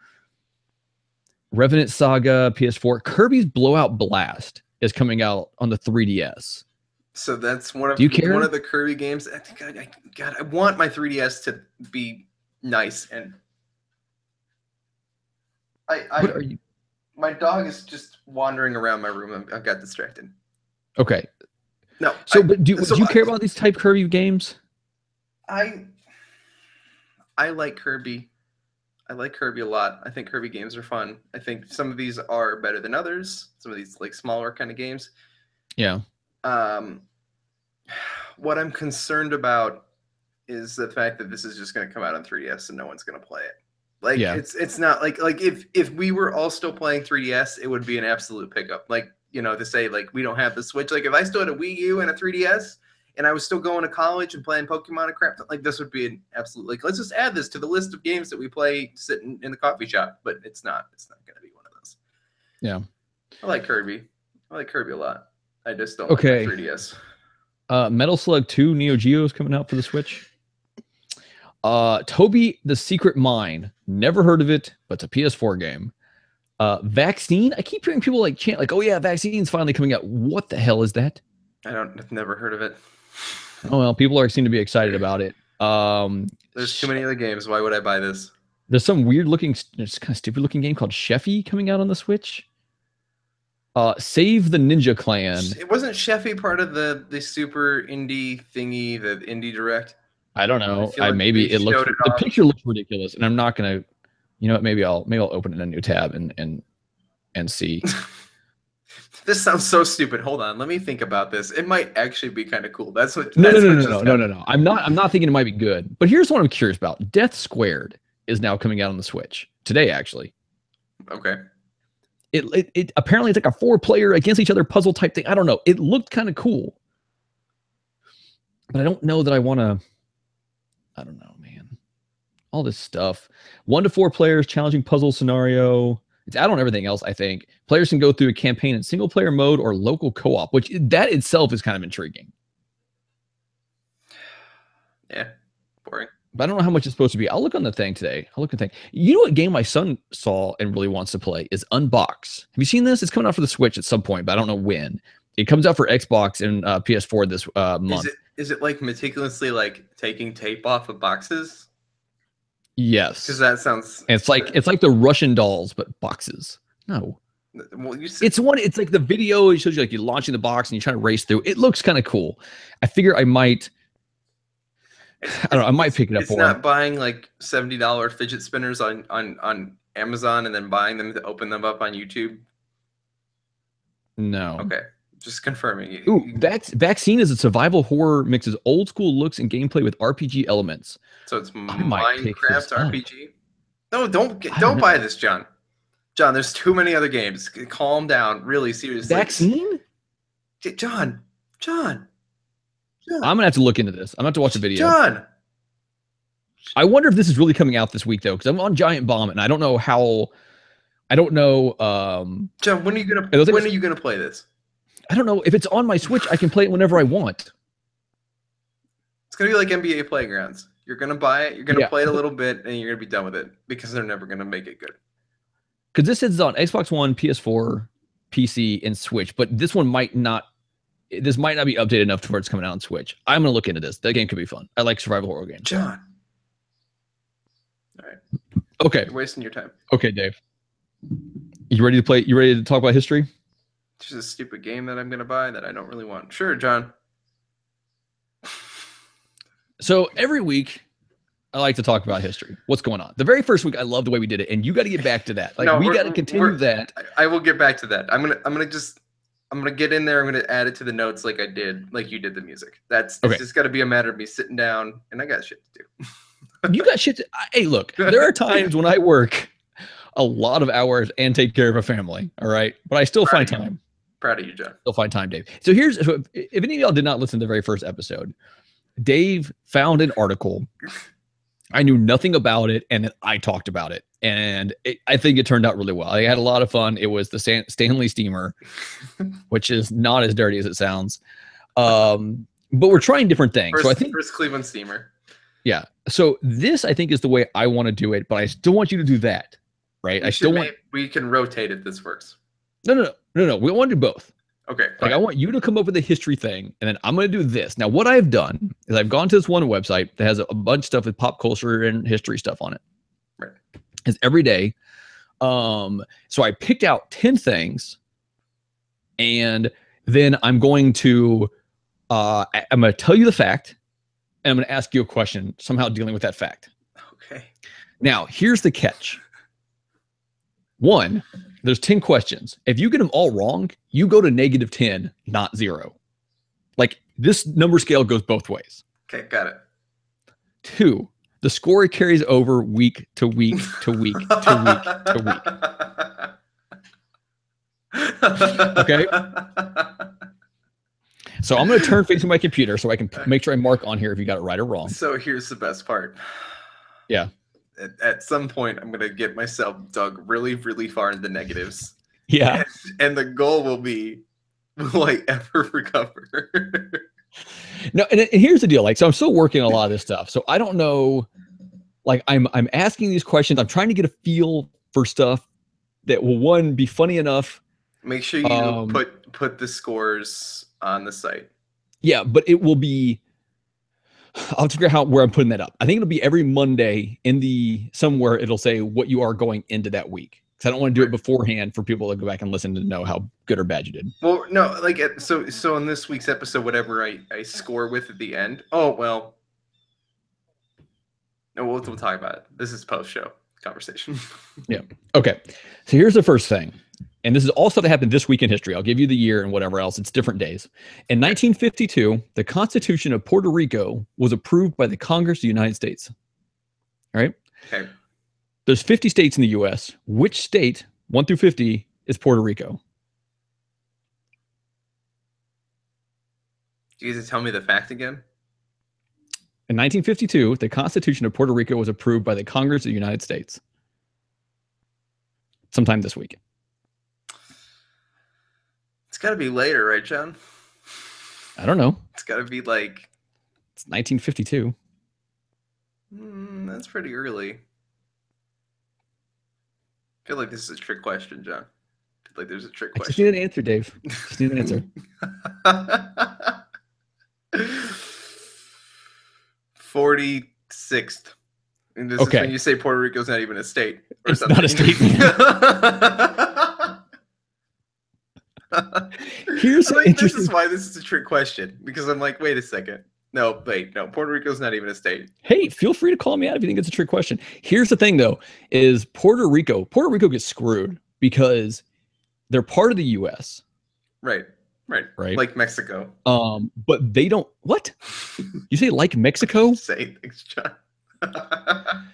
Revenant Saga, PS4. Kirby's Blowout Blast is coming out on the 3DS. So that's one of the Kirby games. I think I want my 3DS to be nice and. What are you? My dog is just wandering around my room. I got distracted. Okay. No. So, do you care about these type Kirby games? I like Kirby. I like Kirby a lot. I think Kirby games are fun. I think some of these are better than others. Some of these like smaller kind of games. Yeah. What I'm concerned about is the fact that this is just going to come out on 3DS and no one's going to play it. Like it's not like if we were all still playing 3DS, it would be an absolute pickup. Like, to say like we don't have the Switch. Like if I still had a Wii U and a 3DS and I was still going to college and playing Pokemon and crap, like this would be an absolute like let's just add this to the list of games that we play sitting in the coffee shop. But it's not going to be one of those. Yeah. I like Kirby. I like Kirby a lot. I just don't like my 3DS. Metal Slug 2 Neo Geo is coming out for the Switch. Toby the Secret Mine. Never heard of it, but it's a PS4 game. Vaccine. I keep hearing people like chant like, "Oh yeah, Vaccine's finally coming out." What the hell is that? I've never heard of it. Oh well, people seem to be excited about it. There's too many other games. Why would I buy this? There's some weird looking, just kind of stupid looking game called Sheffy coming out on the Switch. Save the Ninja Clan. It wasn't Sheffy part of the super indie thingy, the indie direct. I don't know. Maybe it looks. The picture looks ridiculous, and I'm not gonna. You know what? Maybe I'll open it in a new tab and see. This sounds so stupid. Hold on, let me think about this. It might actually be kind of cool. That's what. No. I'm not thinking it might be good. But here's what I'm curious about. Death Squared is now coming out on the Switch today, actually. Okay. It apparently it's like a 4-player against each other puzzle type thing. I don't know. It looked kind of cool, but I don't know that I want to. I don't know, man. All this stuff. 1 to 4 players, challenging puzzle scenario. It's out on everything else, I think. Players can go through a campaign in single-player mode or local co-op, which that itself is kind of intriguing. Yeah, boring. But I don't know how much it's supposed to be. I'll look on the thing today. You know what game my son saw and really wants to play is Unbox. Have you seen this? It's coming out for the Switch at some point, but I don't know when. It comes out for Xbox and PS4 this month. Is it like meticulously like taking tape off of boxes? Yes. Because that sounds. It's like the Russian dolls, but boxes. No. Well, you said, It's one. It's like the video. It shows you like you're launching the box and you're trying to race through. It looks kind of cool. I figure I might. I don't know. I might pick it up. It's not buying like $70 fidget spinners on Amazon and then buying them to open them up on YouTube. No. Okay, just confirming. Ooh, Vaccine is a survival horror mixes old school looks and gameplay with RPG elements. So it's Minecraft RPG. No, don't know. buy this, John. John, there's too many other games. Calm down, really seriously. Vaccine? John. I'm gonna have to look into this. I'm gonna have to watch a video. John. I wonder if this is really coming out this week though, because I'm on Giant Bomb and I don't know how. I don't know. John, when are you gonna play this? I don't know if it's on my Switch. I can play it whenever I want. It's gonna be like NBA Playgrounds. You're gonna buy it. You're gonna play it a little bit, and you're gonna be done with it because they're never gonna make it good. Because this is on Xbox One, PS4, PC, and Switch, but this one might not. This might not be updated enough to where it's coming out on Switch. I'm gonna look into this. That game could be fun. I like survival horror games. John. All right. Okay. You're wasting your time. Okay, Dave. You ready to play? You ready to talk about history? It's just a stupid game that I'm gonna buy that I don't really want. Sure, John. So every week, I like to talk about history. What's going on? The very first week, I love the way we did it, and you got to get back to that. Like we got to continue that. I will get back to that. I'm gonna get in there. I'm gonna add it to the notes like I did, like you did the music. It's just got to be a matter of me sitting down, and I got shit to do. You got shit to. Hey, look, there are times when I work a lot of hours and take care of a family. All right, but I still find time. Proud of you, John. Still find time, Dave. So if any of y'all did not listen to the very first episode, Dave found an article. I knew nothing about it, and then I talked about it, and I think it turned out really well. I had a lot of fun. It was the Stanley Steamer, which is not as dirty as it sounds, but we're trying different things. So I think first Cleveland Steamer. Yeah. So this, I think, is the way I want to do it, but I still want you to do that, right? We can rotate it. This works. No. We want to do both. Okay. Like I want you to come up with a history thing, and then I'm going to do this. Now, what I've done is I've gone to this one website that has a bunch of stuff with pop culture and history stuff on it. Right. It's every day. So I picked out 10 things, and then I'm going to tell you the fact, and I'm going to ask you a question somehow dealing with that fact. Okay. Now, here's the catch. One, there's 10 questions. If you get them all wrong, you go to -10, not 0. Like this number scale goes both ways. Okay, got it. 2, the score carries over week to week to week to week to week. Okay. So I'm going to turn facing my computer so I can make sure I mark on here if you got it right or wrong. So here's the best part. Yeah. At some point, I'm going to get myself dug really, really far into the negatives. Yeah. And the goal will be, will I ever recover? No, and here's the deal. Like, so I'm still working on a lot of this stuff. So I don't know, like I'm asking these questions. I'm trying to get a feel for stuff that will, one, be funny enough. Make sure you put the scores on the site. Yeah, but it will be, I'll have to figure out where I'm putting that up. I think it'll be every Monday somewhere it'll say what you are going into that week. Because I don't want to do it beforehand for people to go back and listen to know how good or bad you did. Well, no, like so in this week's episode, whatever I score with at the end. Oh well. No, we'll talk about it. This is post-show conversation. Yeah. Okay. So here's the first thing. And this is all stuff that happened this week in history. I'll give you the year and whatever else. It's different days. In 1952, the Constitution of Puerto Rico was approved by the Congress of the United States. All right? Okay. There's 50 states in the U.S. Which state, 1 through 50, is Puerto Rico? Do you guys tell me the fact again? In 1952, the Constitution of Puerto Rico was approved by the Congress of the United States. Sometime this week. It's got to be later, right, John? I don't know. It's got to be like... It's 1952. That's pretty early. I feel like this is a trick question, John. I feel like there's a trick question. I just need an answer, Dave. Just need an answer. 46th. And this is when you say Puerto Rico's not even a state. Or it's something. Not a state. Here's an This interesting. is why this is a trick question, because I'm like, wait a second. No, wait, no. Puerto Rico's not even a state. Hey, feel free to call me out if you think it's a trick question. Here's the thing, though, is Puerto Rico gets screwed because they're part of the U.S. Right. Right. Like Mexico. But they don't. What? You say like Mexico? Say things, John.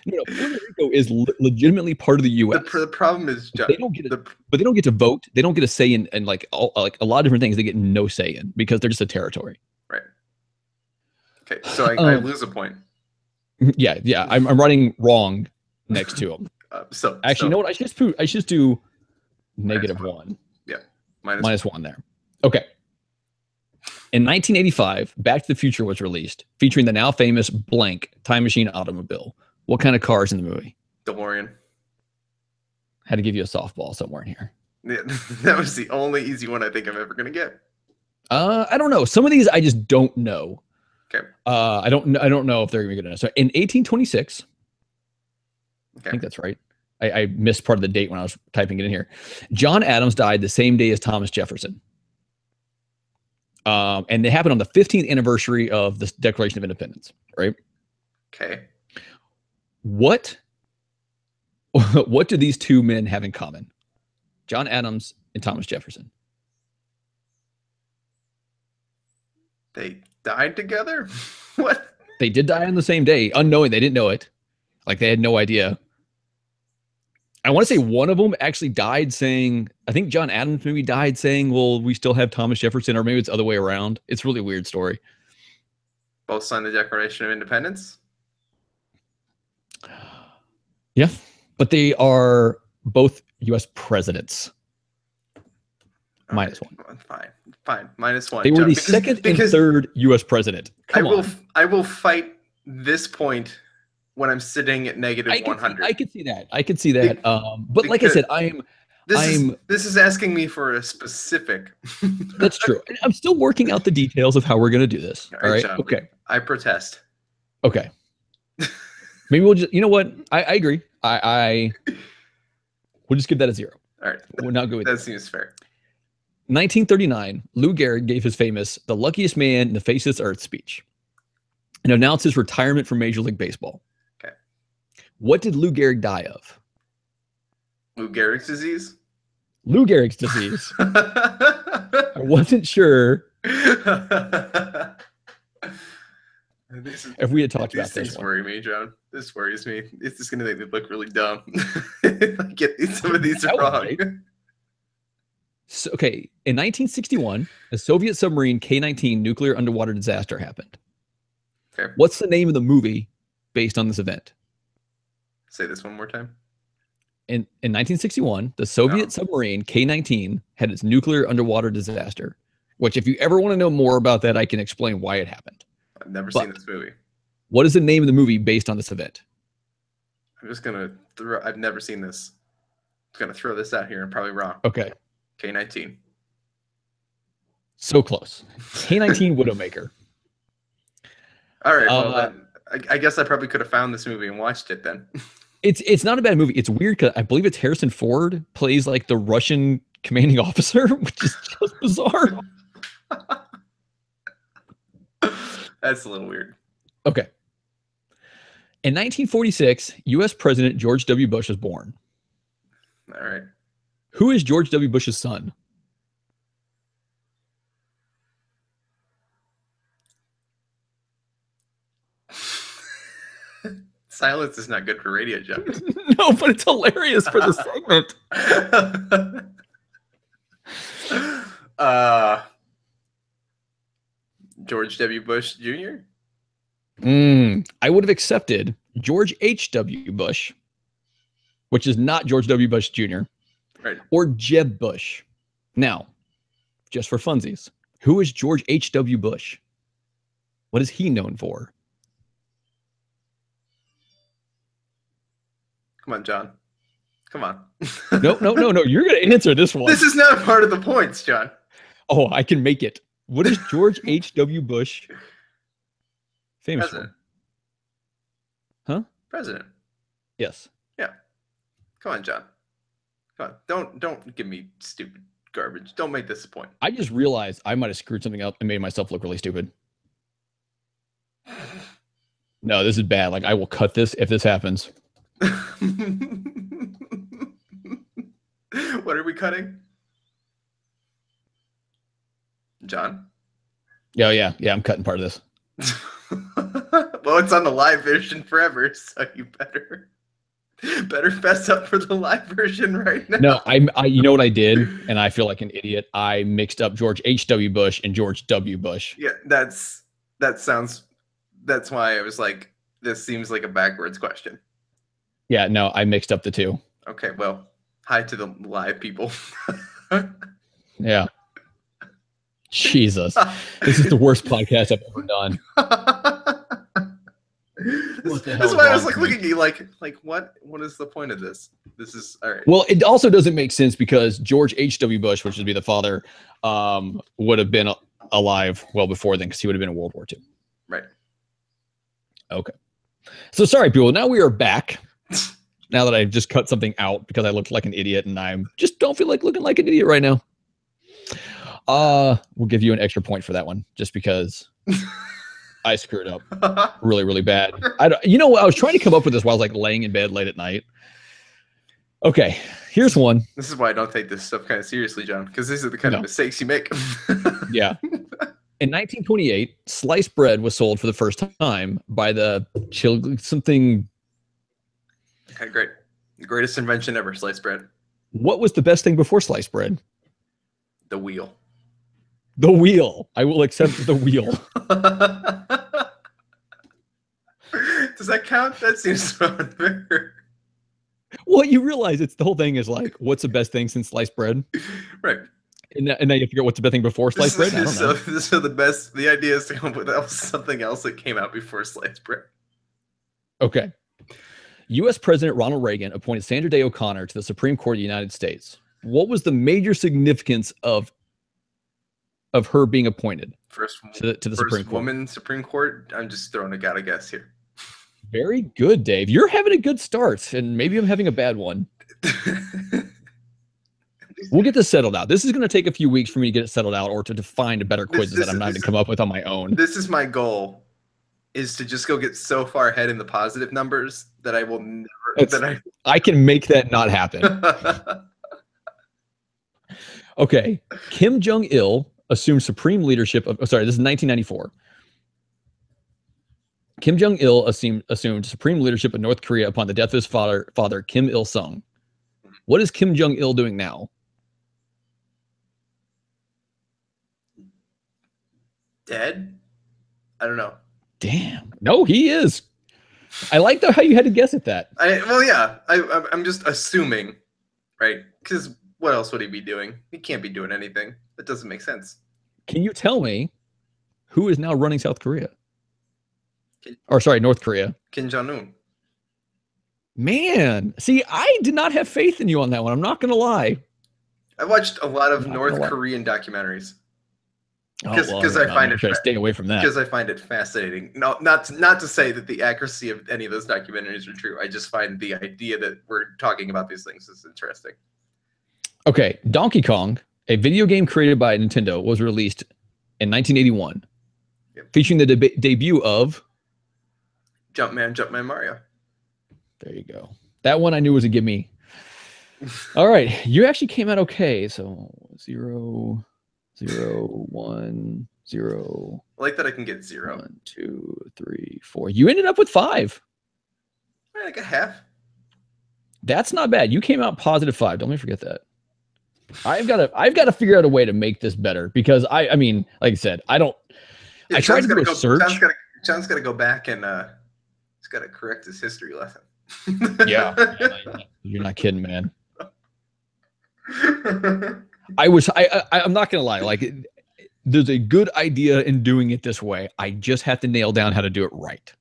No, Puerto Rico is legitimately part of the U.S. The problem is, John, They don't get but they don't get to vote. They don't get a say in like a lot of different things. They get no say in because they're just a territory. Right. Okay, so I lose a point. Yeah. I'm writing wrong next to them. You know what? I should just do -1. Yeah, -1 there. Okay. In 1985, Back to the Future was released, featuring the now famous blank time machine automobile. What kind of car is in the movie? DeLorean. Had to give you a softball somewhere in here. Yeah, that was the only easy one I think I'm ever gonna get. I don't know. Some of these I just don't know. Okay. I don't know if they're gonna be good enough. So in 1826, Okay. I think that's right. I missed part of the date when I was typing it in here. John Adams died the same day as Thomas Jefferson. And it happened on the 15th anniversary of the Declaration of Independence, right? Okay. What do these two men have in common? John Adams and Thomas Jefferson. They died together? What? They did die on the same day, unknowing. They didn't know it. Like they had no idea. I want to say one of them actually died saying, I think John Adams maybe died saying, well, we still have Thomas Jefferson, or maybe it's the other way around. It's really a weird story. Both signed the Declaration of Independence? Yeah, but they are both U.S. presidents. Okay. -1. Fine. -1. They were the second and third U.S. president. I will fight this point when I'm sitting at -100. I could see that. But like I said, this is asking me for a specific. That's true. I'm still working out the details of how we're going to do this. All right. John, okay. I protest. Okay. Maybe we'll just. You know what? I agree. We'll just give that a 0. All right. We'll not go with that. Seems fair. 1939, Lou Gehrig gave his famous "The Luckiest Man in the Face of this Earth" speech and announced his retirement from Major League Baseball. Okay. What did Lou Gehrig die of? Lou Gehrig's disease? Lou Gehrig's disease. I wasn't sure if we had talked about this. These things worry me, John. This worries me. It's just going to make me look really dumb. I get some of these are wrong. Right. So, okay, in 1961, a Soviet submarine K-19 nuclear underwater disaster happened. Okay. What's the name of the movie based on this event? Say this one more time. In 1961, the Soviet submarine K-19 had its nuclear underwater disaster, which if you ever want to know more about that, I can explain why it happened. I've never seen this movie. What is the name of the movie based on this event? I'm just going to throw, I've never seen this. I'm going to throw this out here and probably wrong. Okay. K-19. So close. K-19 Widowmaker. All right. Well, then, I guess I probably could have found this movie and watched it then. It's not a bad movie. It's weird because I believe it's Harrison Ford plays like the Russian commanding officer, which is just bizarre. That's a little weird. Okay. In 1946, U.S. President George W. Bush was born. All right. Who is George W. Bush's son? Silence is not good for radio, John. No, but it's hilarious for the segment. George W. Bush Jr.? I would have accepted George H.W. Bush, which is not George W. Bush Jr., right, or Jeb Bush. Now, just for funsies, who is George H.W. Bush? What is he known for? Come on, John. Come on. No. You're going to answer this one. This is not part of the points, John. Oh, I can make it. What is George H.W. Bush famous President. For? Huh? President. Yes. Yeah. Come on, John. Come on. Don't give me stupid garbage. Don't make this a point. I just realized I might have screwed something up and made myself look really stupid. No, this is bad. Like, I will cut this if this happens. What are we cutting? John? Yeah, I'm cutting part of this. Well, it's on the live version forever, so you better fess up for the live version right now. No, I you know what I did, and I feel like an idiot. I mixed up George H.W. Bush and George W. Bush. Yeah, that's why I was like, this seems like a backwards question. Yeah, no, I mixed up the two. Okay, well, hi to the live people. Yeah. Jesus. This is the worst podcast I've ever done. That's why I was like looking at you like what is the point of this? This is all right. Well, it also doesn't make sense because George H.W. Bush, which would be the father, would have been alive well before then because he would have been in World War II. Right. Okay. So sorry, people. Now we are back. Now that I've just cut something out because I looked like an idiot and I just don't feel like looking like an idiot right now. We'll give you an extra point for that one just because I screwed up really, really bad. I was trying to come up with this while I was like laying in bed late at night. Okay, here's one. This is why I don't take this stuff kind of seriously, John, because these are the kind of mistakes you make. Yeah. In 1928, sliced bread was sold for the first time by the something. Okay, great. The greatest invention ever, sliced bread. What was the best thing before sliced bread? The wheel. The wheel. I will accept the wheel. Does that count? That seems so unfair. Well, you realize the whole thing is like, what's the best thing since sliced bread? Right. And then you figure out what's the best thing before sliced bread? I don't know. So the idea is to come up with something else that came out before sliced bread. Okay. U.S. President Ronald Reagan appointed Sandra Day O'Connor to the Supreme Court of the United States. What was the major significance of her being appointed to the Supreme Court? Woman Supreme Court? I'm just throwing a guess here. Very good, Dave. You're having a good start, and maybe I'm having a bad one. We'll get this settled out. This is going to take a few weeks for me to get it settled out or to find a better quiz that I'm not going to come up with on my own. This is my goal, is to just go get so far ahead in the positive numbers that I will never... I can make that not happen. Okay. Kim Jong-il assumed supreme leadership of... this is 1994. Kim Jong-il assumed supreme leadership of North Korea upon the death of his father Kim Il-sung. What is Kim Jong-il doing now? Dead? I don't know. Damn. No, he is. I like how you had to guess at that. I'm just assuming, right? Because what else would he be doing? He can't be doing anything. That doesn't make sense. Can you tell me who is now running South Korea? North Korea. Kim Jong-un. Man, see, I did not have faith in you on that one. I'm not going to lie. I watched a lot of North Korean documentaries. Because I find it stay away from that. Because I find it fascinating. No, not to say that the accuracy of any of those documentaries are true. I just find the idea that we're talking about these things is interesting. Okay, Donkey Kong, a video game created by Nintendo, was released in 1981, featuring the debut of Jumpman Mario. There you go. That one I knew was a gimme. All right, you actually came out okay. So 0, 1, 0. I like that I can get 0. 1, 2, 3, 4. You ended up with 5. Like a half. That's not bad. You came out positive 5. Don't let me forget that. I've got to figure out a way to make this better because I mean, like I said, I don't. Yeah, I tried to do a search. John's got to go back and he's got to correct his history lesson. Yeah, you're not kidding, man. I'm not gonna lie. Like, there's a good idea in doing it this way. I just have to nail down how to do it right.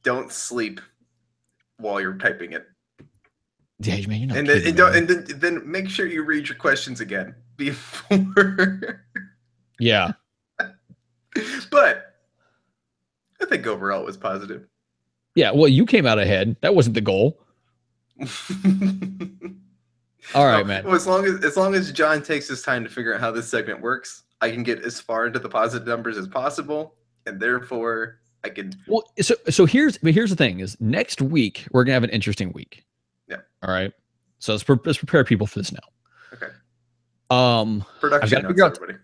Don't sleep while you're typing it. Yeah, man, you're not and then make sure you read your questions again before. Yeah. But I think overall it was positive. Yeah, well, you came out ahead. That wasn't the goal. All right, man. Well, as long as John takes his time to figure out how this segment works, I can get as far into the positive numbers as possible, and therefore I can. Well, so here's the thing: is next week we're gonna have an interesting week. Yeah. All right. So let's prepare people for this now. Okay. Production notes, everybody.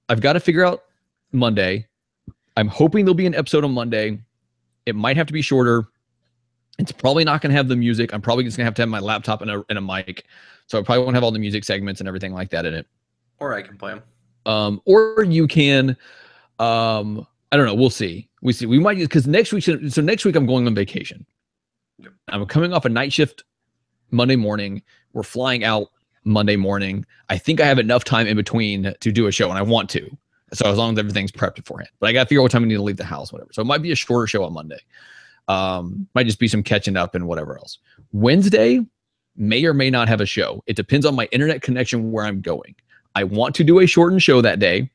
I've got to figure out Monday. I'm hoping there'll be an episode on Monday. It might have to be shorter. It's probably not going to have the music. I'm probably just going to have my laptop and a mic. So I probably won't have all the music segments and everything like that in it. Or I can play them. Or you can, I don't know. We'll see. We might, because next week I'm going on vacation. Yep. I'm coming off a night shift Monday morning. We're flying out Monday morning. I think I have enough time in between to do a show, and I want to. So as long as everything's prepped beforehand. But I got to figure out what time I need to leave the house, whatever. So it might be a shorter show on Monday. Might just be some catching up and whatever else. Wednesday may or may not have a show. It depends on my internet connection where I'm going. I want to do a shortened show that day,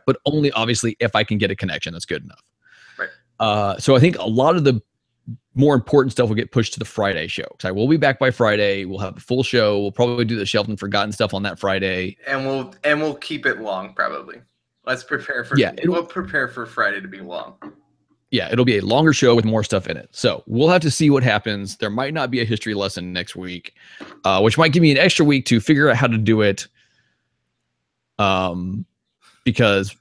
but only obviously if I can get a connection that's good enough. Right. So I think a lot of the more important stuff will get pushed to the Friday show. So I will be back by Friday. We'll have a full show. We'll probably do the shelved and forgotten stuff on that Friday. And we'll keep it long probably. Let's prepare for we'll prepare for Friday to be long. Yeah, it'll be a longer show with more stuff in it. So we'll have to see what happens. There might not be a history lesson next week, which might give me an extra week to figure out how to do it. Because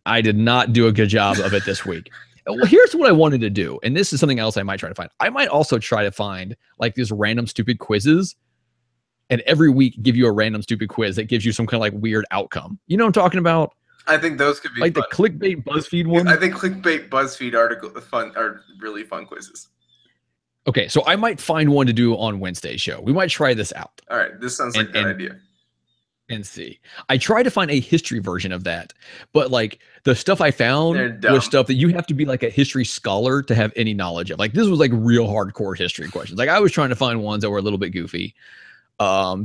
I did not do a good job of it this week. Well, here's what I wanted to do. And this is something else I might try to find. I might also try to find like these random stupid quizzes and every week give you a random stupid quiz that gives you some kind of like weird outcome. You know what I'm talking about? I think those could be like fun. The clickbait BuzzFeed one. I think clickbait BuzzFeed are really fun quizzes. Okay, so I might find one to do on Wednesday's show. We might try this out. All right, this sounds like a good idea. And see. I tried to find a history version of that, but like the stuff I found was stuff that you have to be like a history scholar to have any knowledge of. Like this was like real hardcore history questions. Like I was trying to find ones that were a little bit goofy,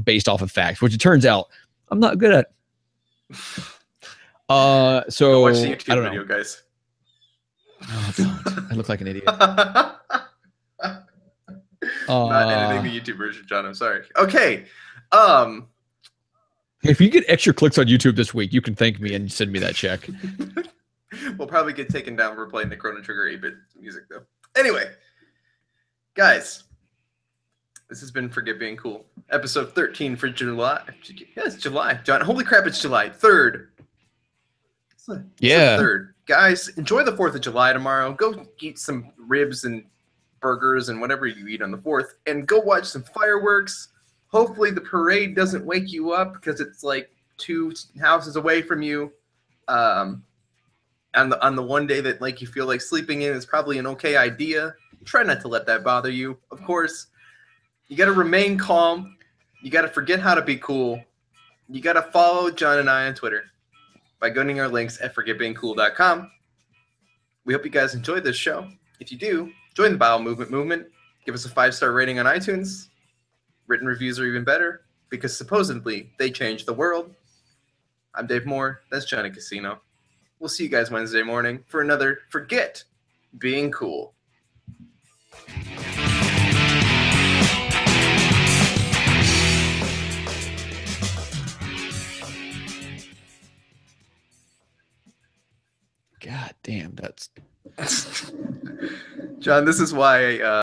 based off of facts, which it turns out I'm not good at. So watch the YouTube video, guys. Oh, don't. I look like an idiot. Not editing the YouTube version, John. I'm sorry. Okay. If you get extra clicks on YouTube this week, you can thank me and send me that check. We'll probably get taken down for playing the Chrono Trigger 8-bit music, though. Anyway, guys, this has been Forget Being Cool. Episode 13 for July. Yeah, it's July. John, holy crap, it's July 3rd. Yeah. 3rd. Guys, enjoy the 4th of July tomorrow. Go eat some ribs and burgers and whatever you eat on the 4th. And go watch some fireworks. Hopefully the parade doesn't wake you up because it's like 2 houses away from you. On the one day that like you feel like sleeping in is probably an okay idea. Try not to let that bother you. Of course, you got to remain calm. You got to forget how to be cool. You got to follow John and I on Twitter by going to our links at forgetbeingcool.com. We hope you guys enjoyed this show. If you do, join the Bowel Movement. Give us a 5-star rating on iTunes. Written reviews are even better because supposedly they change the world. I'm Dave Moore. That's Jonny Casino. We'll see you guys Wednesday morning for another Forget Being Cool. God damn, that's... John, this is why